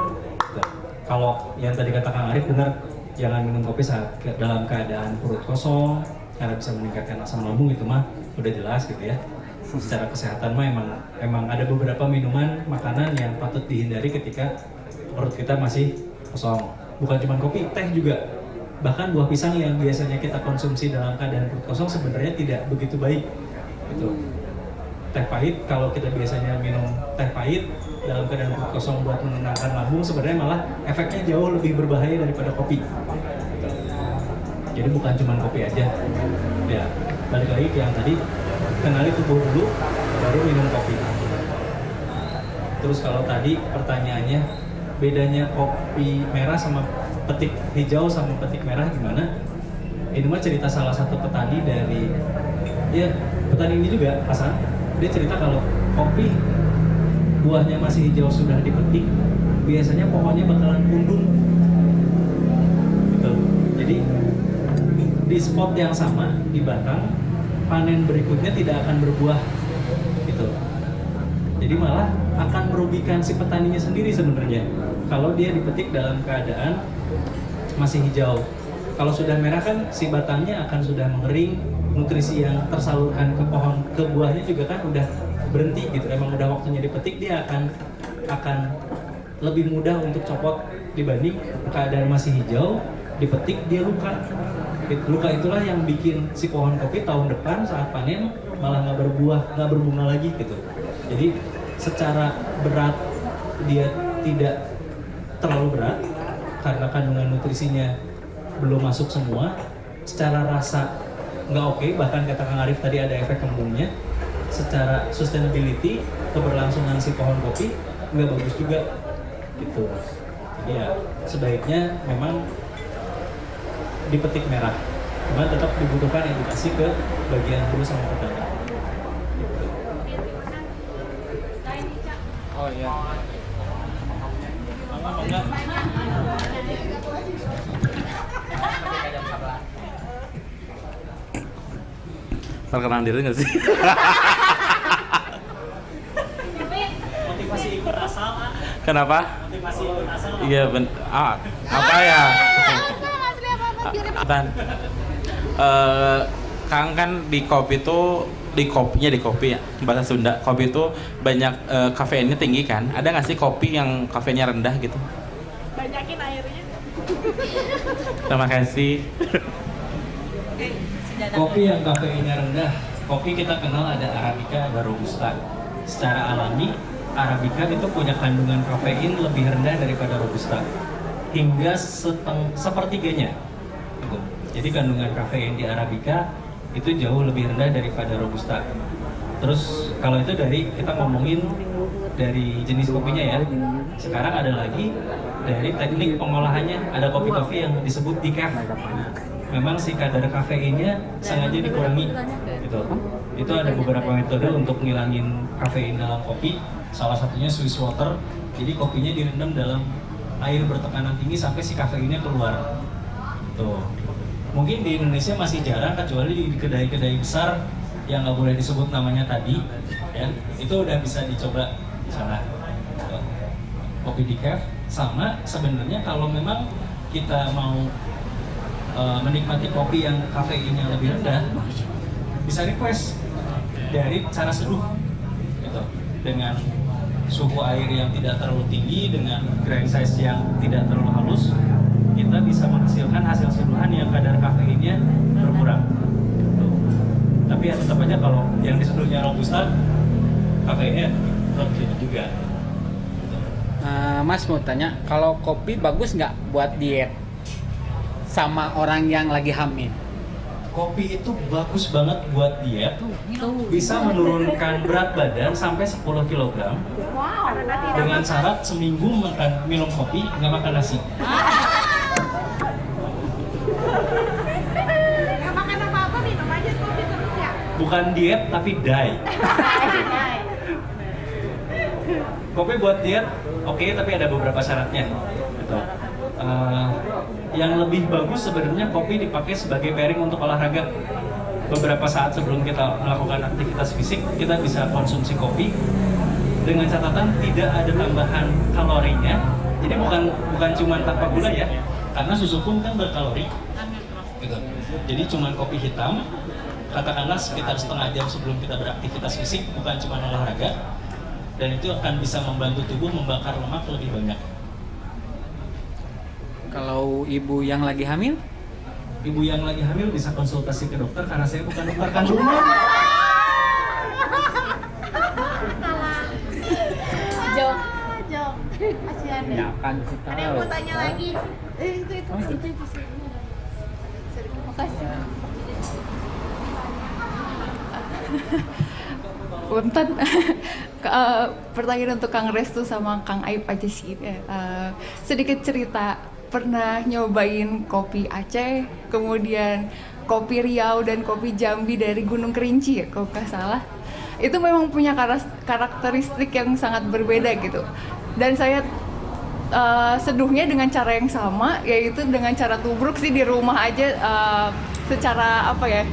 Kalau yang tadi kata Kang Arif benar, jangan minum kopi saat dalam keadaan perut kosong, karena bisa meningkatkan asam lambung, itu mah udah jelas gitu ya. Secara kesehatan mah emang ada beberapa minuman, makanan yang patut dihindari ketika perut kita masih kosong. Bukan cuma kopi, teh juga. Bahkan buah pisang yang biasanya kita konsumsi dalam keadaan perut kosong sebenarnya tidak begitu baik. Gitu. Teh pahit, kalau kita biasanya minum teh pahit dalam keadaan perut kosong buat menenangkan lambung, sebenarnya malah efeknya jauh lebih berbahaya daripada kopi. Gitu. Jadi bukan cuma kopi aja. Ya, balik lagi ke yang tadi, kenali tubuh dulu, baru minum kopi. Terus kalau tadi pertanyaannya, bedanya kopi merah sama petik hijau sama petik merah gimana? Ini mah cerita salah satu petani dari, ya petani ini juga, Hasan. Dia cerita kalau kopi buahnya masih hijau sudah dipetik, biasanya pohonnya bakalan pundung gitu. Jadi di spot yang sama, di batang, panen berikutnya tidak akan berbuah gitu. Jadi malah akan merugikan si petaninya sendiri sebenarnya kalau dia dipetik dalam keadaan masih hijau. Kalau sudah merah kan si batangnya akan sudah mengering, nutrisi yang tersalurkan ke pohon, ke buahnya juga kan udah berhenti gitu. Emang udah waktunya dipetik, dia akan lebih mudah untuk copot dibanding keadaan masih hijau, dipetik dia luka. Luka itulah yang bikin si pohon kopi tahun depan saat panen malah nggak berbuah, nggak berbunga lagi gitu. Jadi secara berat dia tidak terlalu berat karena kandungan nutrisinya belum masuk semua. Secara rasa nggak oke, bahkan kata Kang Arif tadi ada efek kembungnya. Secara sustainability, keberlangsungan si pohon kopi nggak bagus juga gitu. Jadi ya sebaiknya memang dipetik merah, cuma tetap dibutuhkan edukasi ke bagian hulu sama petani.
Oh iya.
perkenalan diri nggak sih?
Motivasi ikut asal.
Kenapa?
Motivasi ikut asal.
Iya apa ya? Dan Kang kan di kopi tuh di kopi ya bahasa Sunda, kopi itu banyak kafeinnya tinggi kan? Ada nggak sih kopi yang kafeinnya rendah gitu?
Banyakin airnya.
Terima kasih.
Kopi yang kafeinnya rendah, kopi kita kenal ada Arabica, ada Robusta. Secara alami, Arabica itu punya kandungan kafein lebih rendah daripada Robusta, hingga sepertiganya. Gitu. Jadi kandungan kafein di Arabica itu jauh lebih rendah daripada Robusta. Terus kalau itu kita ngomongin dari jenis kopinya ya. Sekarang ada lagi dari teknik pengolahannya, ada kopi-kopi yang disebut decaf. Memang si kadar kafeinnya sengaja dikurangi gitu. Itu ada beberapa metode untuk ngilangin kafein dalam kopi. Salah satunya Swiss water. Jadi kopinya direndam dalam air bertekanan tinggi sampai si kafeinnya keluar. Tuh. Mungkin di Indonesia masih jarang, kecuali di kedai-kedai besar yang nggak boleh disebut namanya tadi, ya. Itu udah bisa dicoba di sana. Kopi decaf. Sama sebenarnya kalau memang kita mau menikmati kopi yang kafeinnya lebih rendah, bisa request dari cara seduh, gitu. Dengan suhu air yang tidak terlalu tinggi, dengan grind size yang tidak terlalu halus, kita bisa menghasilkan hasil seduhan yang kadar kafeinnya berkurang. Gitu. Tapi ya tetap aja kalau yang diseduhnya Robusta, kafeinnya lebih juga. Gitu.
Mas mau tanya, kalau kopi bagus nggak buat diet sama orang yang lagi hamil?
Kopi itu bagus banget buat diet, bisa menurunkan berat badan sampai 10 kg.
Wow.
Dengan syarat seminggu minum kopi, nggak makan nasi.
Nggak makan apa-apa, minum aja kopi terus ya.
Bukan diet tapi diet. Kopi buat diet oke, tapi ada beberapa syaratnya. Gitu. Yang lebih bagus sebenarnya kopi dipakai sebagai pairing untuk olahraga. Beberapa saat sebelum kita melakukan aktivitas fisik, kita bisa konsumsi kopi dengan catatan tidak ada tambahan kalorinya. Jadi bukan cuma tanpa gula ya, karena susu pun kan berkalori. Gitu. Jadi cuma kopi hitam, katakanlah sekitar setengah jam sebelum kita beraktivitas fisik, bukan cuma olahraga, dan itu akan bisa membantu tubuh membakar lemak lebih banyak.
Kalau ibu yang lagi hamil?
Ibu yang lagi hamil bisa konsultasi ke dokter karena saya bukan dokter kandungan.
Jom. Kasihan deh.
Ya kan kita.
Ada yang mau tanya lagi? Itu. Makasih.
Punten. Pertanyaan untuk Kang Restu sama Kang Aib aja sih. Sedikit cerita, pernah nyobain kopi Aceh, kemudian kopi Riau dan kopi Jambi dari Gunung Kerinci ya kalau nggak salah. Itu memang punya karakteristik yang sangat berbeda gitu. Dan saya seduhnya dengan cara yang sama, yaitu dengan cara tubruk sih di rumah aja, secara apa ya,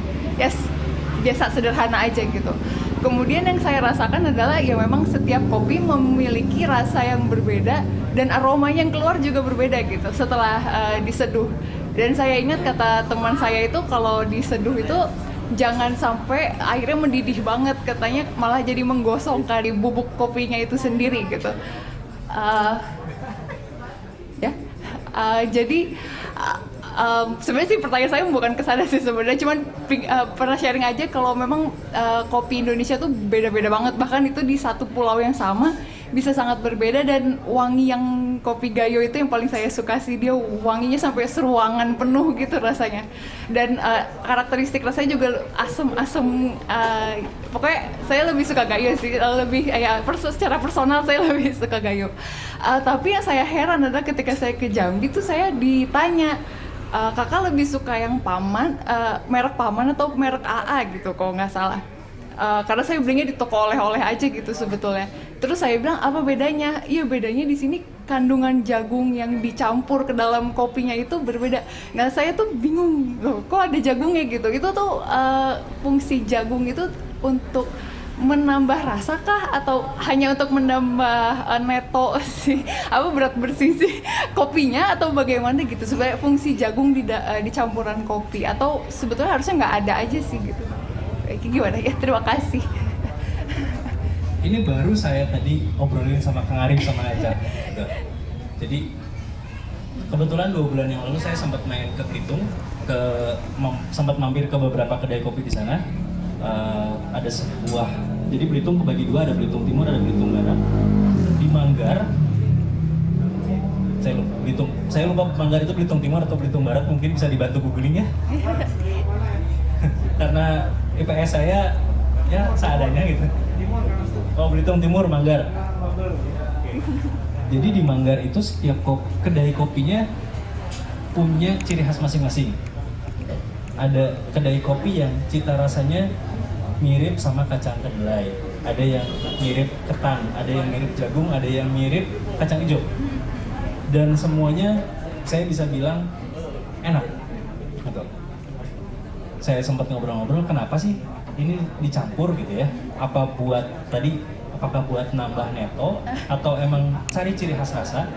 biasa sederhana aja gitu. Kemudian yang saya rasakan adalah ya memang setiap kopi memiliki rasa yang berbeda dan aromanya yang keluar juga berbeda gitu setelah diseduh. Dan saya ingat kata teman saya itu kalau diseduh itu jangan sampai airnya mendidih banget, katanya malah jadi menggosongkan bubuk kopinya itu sendiri gitu. Jadi sebenarnya sih pertanyaan saya bukan kesana sih sebenarnya, cuman pernah sharing aja kalau memang kopi Indonesia tuh beda-beda banget, bahkan itu di satu pulau yang sama bisa sangat berbeda. Dan wangi yang kopi Gayo itu yang paling saya suka sih, dia wanginya sampai seruangan penuh gitu rasanya. Dan karakteristik rasanya juga asem-asem, pokoknya saya lebih suka Gayo sih, lebih secara personal saya lebih suka Gayo. Tapi yang saya heran adalah ketika saya ke Jambi tuh saya ditanya, kakak lebih suka yang Paman, merek Paman atau merek AA gitu kalau nggak salah. Karena saya belinya di toko oleh-oleh aja gitu sebetulnya. Terus saya bilang apa bedanya? Iya bedanya di sini kandungan jagung yang dicampur ke dalam kopinya itu berbeda. Nah saya tuh bingung, loh kok ada jagungnya gitu. Itu tuh fungsi jagung itu untuk menambah rasa kah atau hanya untuk menambah neto sih apa berat bersih sih kopinya atau bagaimana gitu supaya fungsi jagung di campuran kopi atau sebetulnya harusnya nggak ada aja sih gitu. Gimana ya? Terima kasih.
Ini baru saya tadi obrolin sama Kang Arif sama Aca. Gitu. Jadi kebetulan 2 bulan yang lalu saya sempat main ke Belitung, sempat mampir ke beberapa kedai kopi di sana. Ada sebuah, jadi Belitung kebagi 2, ada Belitung Timur, ada Belitung Barat. Di Manggar, saya lupa Manggar itu Belitung Timur atau Belitung Barat, mungkin bisa dibantu googling ya. Karena IPS saya ya seadanya gitu. Oh, Belitung Timur, Manggar. Jadi di Manggar itu setiap kedai kopinya punya ciri khas masing-masing. Ada kedai kopi yang cita rasanya mirip sama kacang kedelai, ada yang mirip ketan, ada yang mirip jagung, ada yang mirip kacang hijau. Dan semuanya saya bisa bilang enak. Gitu. Saya sempat ngobrol-ngobrol, kenapa sih ini dicampur gitu ya? Apakah buat nambah neto atau emang cari ciri khas rasa?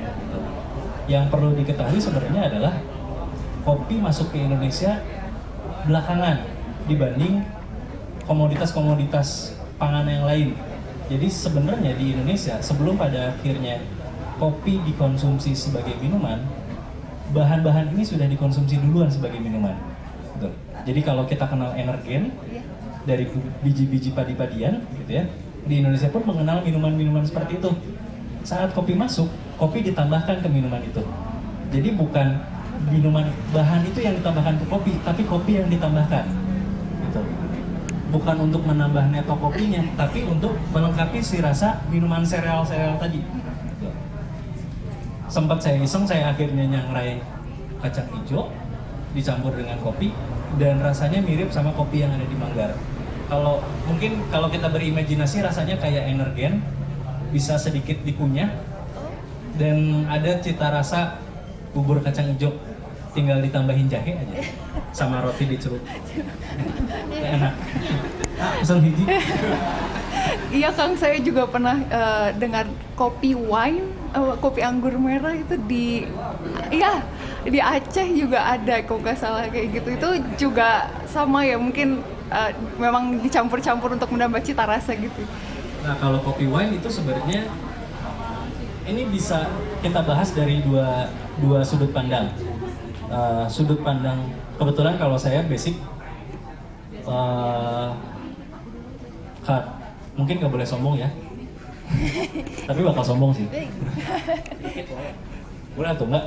Yang perlu diketahui sebenarnya adalah kopi masuk ke Indonesia belakangan dibanding komoditas-komoditas pangan yang lain. Jadi sebenarnya di Indonesia sebelum pada akhirnya kopi dikonsumsi sebagai minuman, bahan-bahan ini sudah dikonsumsi duluan sebagai minuman. Betul. Jadi kalau kita kenal energen dari biji-biji padi-padian gitu ya, di Indonesia pun mengenal minuman-minuman seperti itu. Saat kopi masuk, kopi ditambahkan ke minuman itu. Jadi bukan minuman bahan itu yang ditambahkan ke kopi, tapi kopi yang ditambahkan. Gitu. Bukan untuk menambah neto kopinya, tapi untuk melengkapi si rasa minuman sereal-sereal tadi. Gitu. Sempat saya iseng, saya akhirnya nyangrai kacang hijau dicampur dengan kopi dan rasanya mirip sama kopi yang ada di Manggar. Kalau kita berimajinasi rasanya kayak energen, bisa sedikit dikunyah dan ada cita rasa bubur kacang hijau, tinggal ditambahin jahe aja sama roti dicelup. Enak. Pesan hiji.
Iya Kang, saya juga pernah dengar kopi wine, kopi anggur merah itu di Aceh juga ada, kok nggak salah kayak gitu. Itu juga sama ya, mungkin memang dicampur-campur untuk menambah cita rasa gitu.
Nah kalau kopi wine itu sebenarnya ini bisa kita bahas dari dua sudut pandang. Sudut pandang kebetulan kalau saya basic mungkin nggak boleh sombong ya, tapi bakal sombong sih. Boleh atau enggak?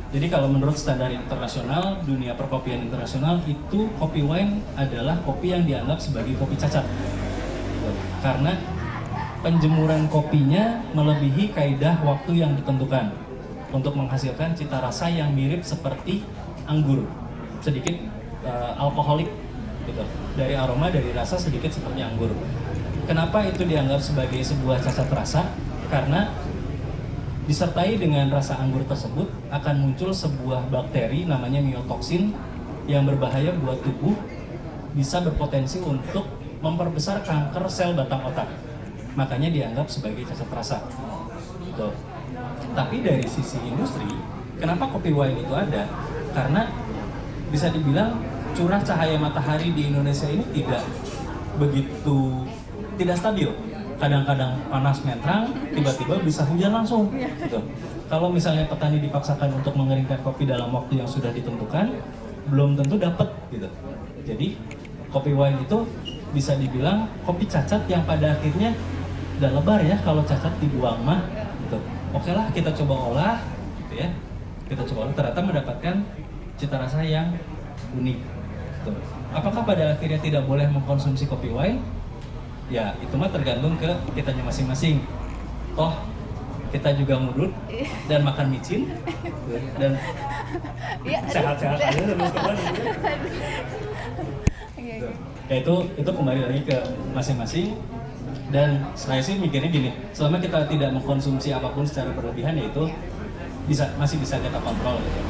Jadi kalau menurut standar internasional, dunia perkopian internasional itu kopi wine adalah kopi yang dianggap sebagai kopi cacat. Karena penjemuran kopinya melebihi kaidah waktu yang ditentukan untuk menghasilkan cita rasa yang mirip seperti anggur, sedikit alkoholik gitu. Dari aroma, dari rasa sedikit seperti anggur. Kenapa itu dianggap sebagai sebuah cacat rasa? Karena disertai dengan rasa anggur tersebut akan muncul sebuah bakteri namanya mycotoxin yang berbahaya buat tubuh, bisa berpotensi untuk memperbesar kanker sel batang otak. Makanya dianggap sebagai cacat rasa. Gitu. Tapi dari sisi industri, kenapa kopi wine itu ada? Karena bisa dibilang curah cahaya matahari di Indonesia ini tidak stabil. Kadang-kadang panas metrang, tiba-tiba bisa hujan langsung. Gitu. Kalau misalnya petani dipaksakan untuk mengeringkan kopi dalam waktu yang sudah ditentukan, belum tentu dapat gitu. Jadi kopi wine itu bisa dibilang kopi cacat yang pada akhirnya udah lebar ya kalau cacat dibuang mah. Gitu. Oke lah kita coba olah, gitu ya. Kita coba olah, ternyata mendapatkan cita rasa yang unik. Gitu. Apakah pada akhirnya tidak boleh mengkonsumsi kopi wine? Ya, itu mah tergantung ke kitanya masing-masing. Toh, kita juga mudut dan makan micin dan sehat-sehat aja terus kapan. Ya itu kembali lagi ke masing-masing. Dan saya sih mikirnya gini, selama kita tidak mengkonsumsi apapun secara berlebihan, yaitu masih bisa kita kontrol gitu.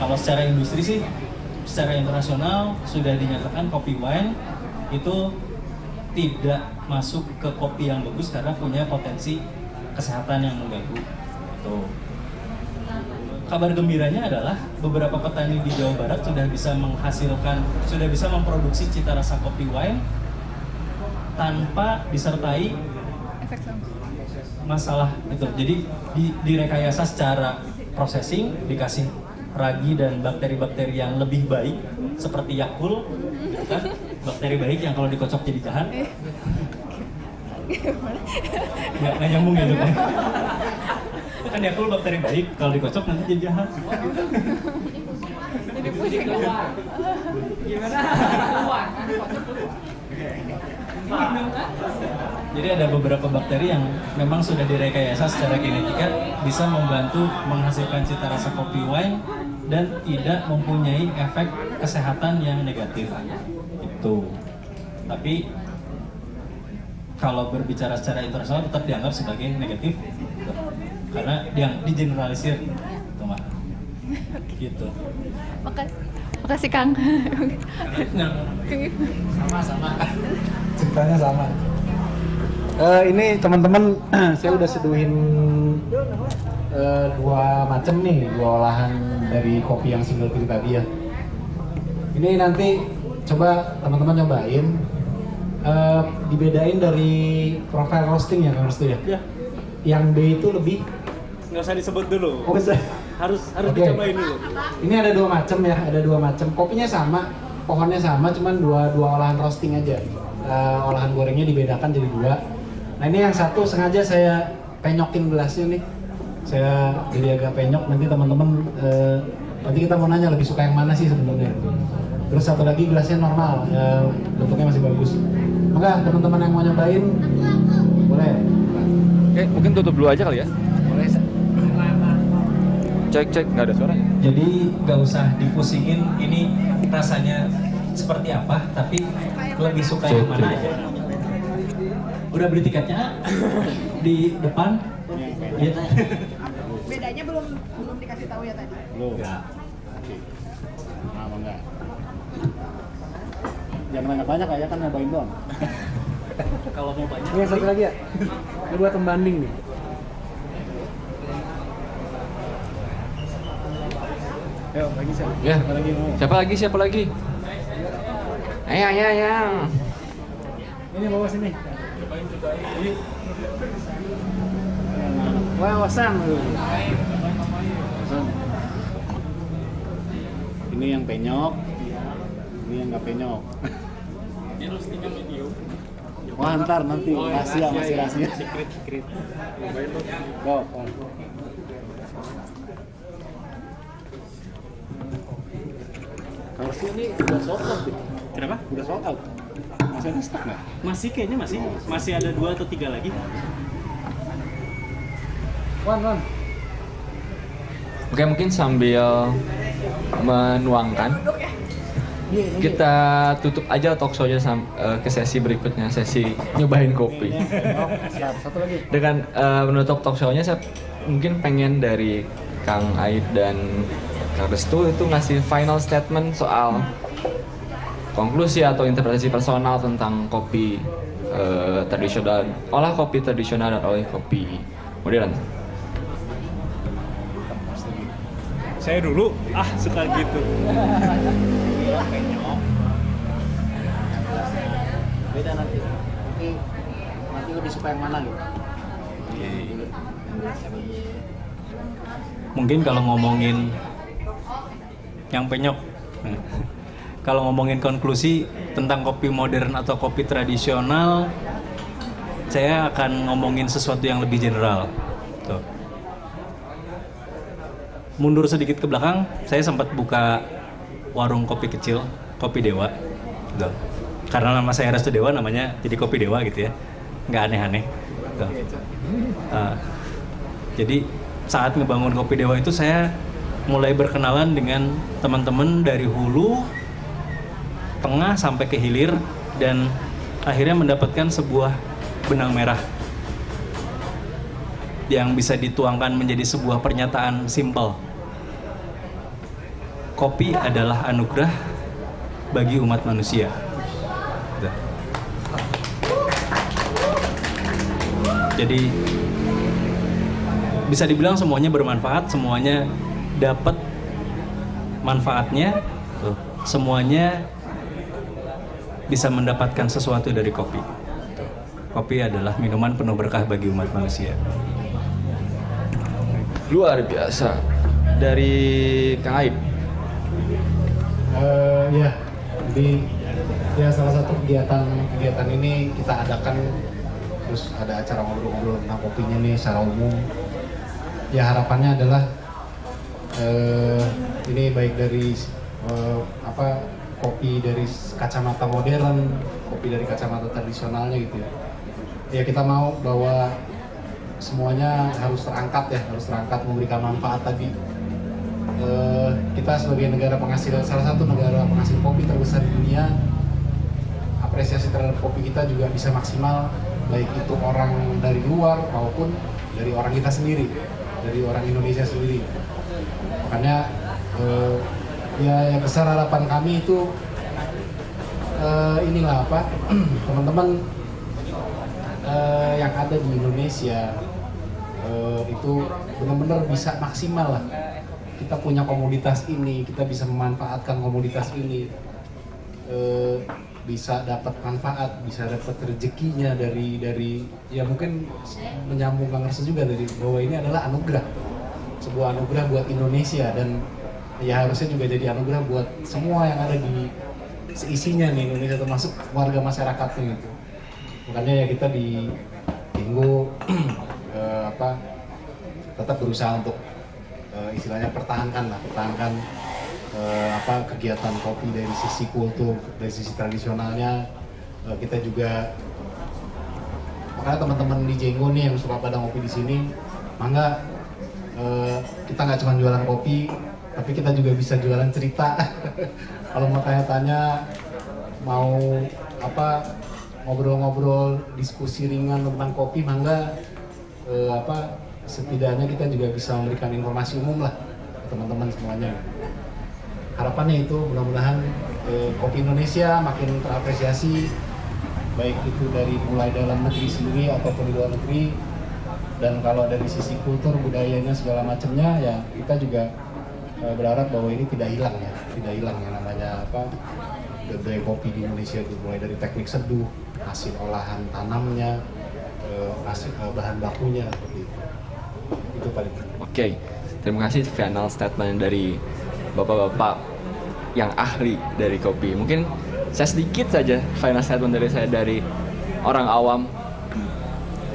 Kalau secara industri sih, secara internasional sudah dinyatakan kopi wine itu tidak masuk ke kopi yang bagus karena punya potensi kesehatan yang mengganggu. Gitu. Kabar gembiranya adalah beberapa petani di Jawa Barat sudah bisa memproduksi cita rasa kopi wine tanpa disertai masalah itu. Jadi direkayasa secara processing, dikasih ragi dan bakteri-bakteri yang lebih baik seperti Yakult, kan? Bakteri baik yang kalau dikocok jadi jahat. Nggak nyambung ya juga. Itu kan Yakult bakteri baik, kalau dikocok nanti jadi jahat.
Jadi pusing.
Gimana?
Jadi ada beberapa bakteri yang memang sudah direkayasa secara genetika bisa membantu menghasilkan cita rasa kopi wine dan tidak mempunyai efek kesehatan yang negatif. Itu. Tapi kalau berbicara secara internasional tetap dianggap sebagai negatif, gitu. Karena yang digeneralisir, gitu Mbak. Gitu.
Makasih Kang.
Sama-sama. Ceritanya sama. Ini teman-teman, saya udah seduhin dua macam nih, dua olahan dari kopi yang single cream tadi ya. Ini nanti coba teman-teman nyobain, dibedain dari profile roasting ya Kang Restu ya.
Ya.
Yang B itu lebih
Nggak usah disebut dulu.
oh, bisa.
Harus
Oke.
dicobain dulu.
Ini ada dua macam ya, ada dua macam. Kopinya sama, pohonnya sama, cuman dua olahan roasting aja. Olahan gorengnya dibedakan jadi dua. Nah ini yang satu sengaja saya penyokin gelasnya nih. Saya jadi agak penyok, nanti teman-teman nanti kita mau nanya lebih suka yang mana sih sebenarnya. Terus satu lagi gelasnya normal, bentuknya masih bagus. Enggak, teman-teman yang mau nyobain boleh.
Oke, mungkin tutup dulu aja kali ya.
Boleh.
Cek, nggak ada suaranya.
Jadi nggak usah dipusingin ini rasanya seperti apa, tapi lebih suka yang mana aja. Udah beli tiketnya di depan? Iya.
Bedanya belum dikasih tahu ya tadi.
Belum. Ya. Nah, enggak. Jangan banyak-banyak ya, kan nyobain doang.
Kalau mau banyak.
Ini satu lagi ya. Ini buat pembanding nih. Ayo, lagi siapa?
Ya.
Siapa lagi mau?
Siapa lagi? Ayo.
Ini bawa sini. Ini. Wah, wasan. Ini yang penyok. Ini yang nggak penyok. Wah, ntar nanti rahasia, masih rahasia. Secret. Go. Harusnya ini udah sold out.
Kenapa?
Udah sold out. Masih ada stok nggak?
Masih kayaknya masih ada 2 atau 3 lagi.
Wan.
Oke, mungkin sambil menuangkan, kita tutup aja talk show-nya ke sesi berikutnya, sesi nyobain kopi.
Satu lagi.
Dengan menutup talk show-nya, saya mungkin pengen dari Kang Aib dan Kang Restu itu ngasih final statement soal konklusi atau interpretasi personal tentang kopi tradisional, olah kopi tradisional dan olah kopi modern.
Saya dulu suka gitu.
Beda nanti lebih suka yang mana gitu.
Mungkin kalau ngomongin yang penyok, kalau ngomongin konklusi tentang kopi modern atau kopi tradisional, saya akan ngomongin sesuatu yang lebih general. Tuh. Mundur sedikit ke belakang, saya sempat buka warung kopi kecil, Kopi Dewa. Tuh. Karena nama saya Restu Dewa, namanya jadi Kopi Dewa gitu ya, nggak aneh-aneh. Tuh. Jadi saat ngebangun Kopi Dewa itu saya mulai berkenalan dengan teman-teman dari hulu, tengah sampai ke hilir, dan akhirnya mendapatkan sebuah
benang merah yang bisa dituangkan menjadi sebuah pernyataan simpel. Kopi adalah anugerah bagi umat manusia. Gitu. Jadi bisa dibilang semuanya bermanfaat, semuanya dapat manfaatnya, semuanya bisa mendapatkan sesuatu dari kopi. Kopi adalah minuman penuh berkah bagi umat manusia.
Luar biasa. Dari Kang Aib.
Ya, jadi ya salah satu kegiatan ini kita adakan, terus ada acara ngobrol-ngobrol tentang kopinya nih secara umum. Ya harapannya adalah ini baik dari kopi dari kacamata modern, kopi dari kacamata tradisionalnya gitu ya. Ya kita mau bahwa semuanya harus terangkat memberikan manfaat tadi. Kita sebagai salah satu negara penghasil kopi terbesar di dunia, apresiasi terhadap kopi kita juga bisa maksimal, baik itu orang dari luar maupun dari orang kita sendiri, dari orang Indonesia sendiri. Makanya yang besar harapan kami itu teman-teman yang ada di Indonesia itu benar-benar bisa maksimal lah. Kita punya komoditas ini, kita bisa memanfaatkan komoditas ini, bisa dapat manfaat, bisa dapat rezekinya dari ya mungkin menyambung Kang Resa juga dari bahwa ini adalah anugerah, sebuah anugerah buat Indonesia, dan ya harusnya juga jadi anugerah buat semua yang ada di seisinya nih Indonesia, termasuk warga masyarakatnya gitu. Makanya ya kita di Tinggo tetap berusaha untuk istilahnya pertahankan kegiatan kopi dari sisi kultur, dari sisi tradisionalnya. Kita juga, makanya teman-teman di Jenggo nih yang suka pada ngopi di sini, mangga kita nggak cuma jualan kopi, tapi kita juga bisa jualan cerita. Kalau mau tanya-tanya, mau ngobrol-ngobrol, diskusi ringan tentang kopi, mangga setidaknya kita juga bisa memberikan informasi umum lah ke teman-teman semuanya. Harapannya itu mudah-mudahan kopi Indonesia makin terapresiasi, baik itu dari mulai dalam negeri sendiri ataupun di luar negeri. Dan kalau dari sisi kultur, budayanya segala macamnya, ya kita juga berharap bahwa ini tidak hilang yang namanya budaya kopi di Indonesia itu, mulai dari teknik seduh, hasil olahan tanamnya, hasil bahan bakunya seperti itu. Itu paling.
Oke, terima kasih final statement dari bapak-bapak yang ahli dari kopi. Mungkin saya sedikit saja final statement dari saya dari orang awam.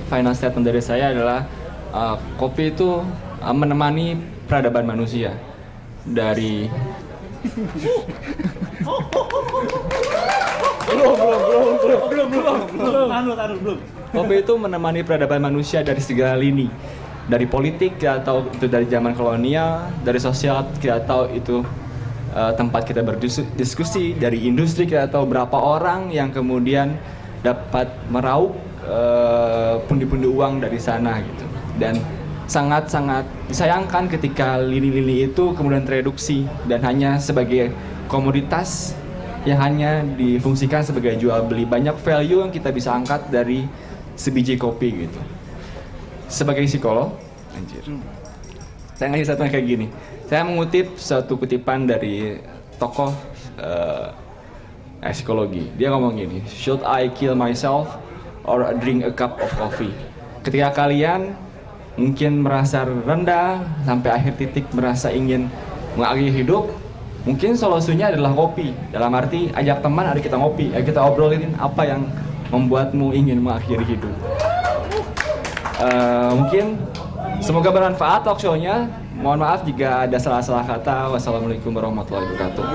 Final statement dari saya adalah kopi itu menemani peradaban manusia dari belum. Kopi itu menemani peradaban manusia dari segala lini, dari politik atau itu dari zaman kolonial, dari sosial kita tahu itu tempat kita berdiskusi, dari industri kita tahu berapa orang yang kemudian dapat meraup pundi-pundi uang dari sana gitu. Dan sangat-sangat disayangkan ketika lini-lini itu kemudian tereduksi dan hanya sebagai komoditas yang hanya difungsikan sebagai jual beli. Banyak value yang kita bisa angkat dari sebiji kopi gitu. Sebagai psikolog, saya ngasih statement kayak gini. Saya mengutip suatu kutipan dari tokoh psikologi. Dia ngomong gini, "Should I kill myself or drink a cup of coffee?" Ketika kalian mungkin merasa rendah sampai akhir titik merasa ingin mengakhiri hidup, mungkin solusinya adalah kopi. Dalam arti ajak teman, ada kita ngopi, kita obrolin apa yang membuatmu ingin mengakhiri hidup. Mungkin semoga bermanfaat talk show-nya. Mohon maaf jika ada salah-salah kata. Wassalamualaikum warahmatullahi wabarakatuh.